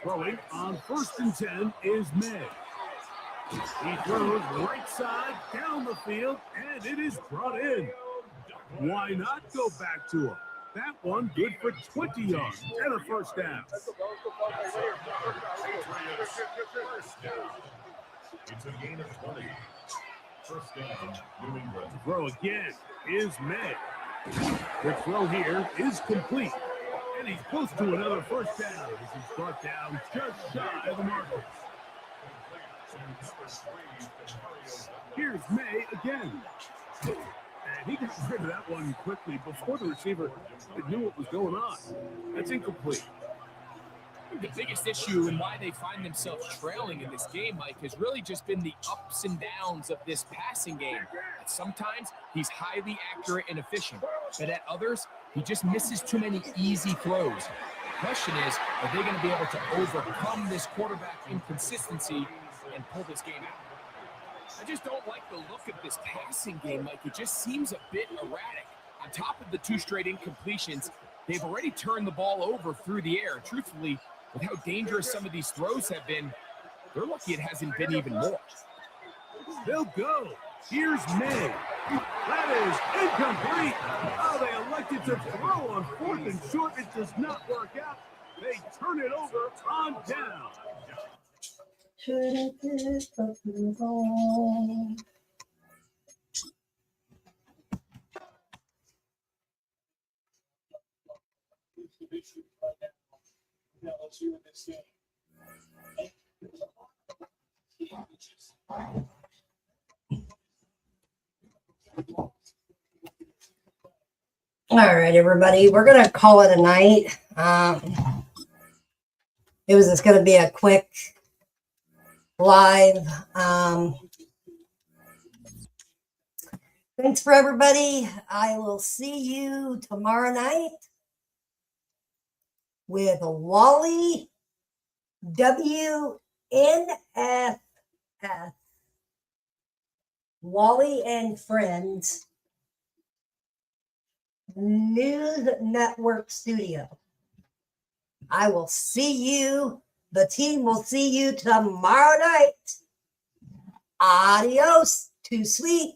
Throwing on 1st and 10 is May. He throws right side down the field, and it is brought in. Why not go back to him? That one good for 20 yards and a 1st down. It's a gain of 20. 1st down, New England. The throw again is May. The throw here is complete. And he's close to another 1st down as he's brought down just shy of the marker. Here's May again. And he got rid of that one quickly before the receiver knew what was going on. That's incomplete. The biggest issue and why they find themselves trailing in this game, Mike, has really just been the ups and downs of this passing game. At sometimes he's highly accurate and efficient, but at others, he just misses too many easy throws. The question is, are they going to be able to overcome this quarterback inconsistency and pull this game out? I just don't like the look of this passing game, Mike. It just seems a bit erratic. On top of the 2 straight incompletions, they've already turned the ball over through the air. Truthfully, with how dangerous some of these throws have been, they're lucky it hasn't been even more. They'll go. Here's May. That is incomplete. Oh, they elected to throw on 4th and short. It does not work out. They turn it over on down. All right, everybody, we're going to call it a night. It was just going to be a quick live. Thanks for everybody. I will see you tomorrow night with Wally WNFF. Wally and Friends News Network Studio. I will see you. The team will see you tomorrow night. Adios. Too sweet.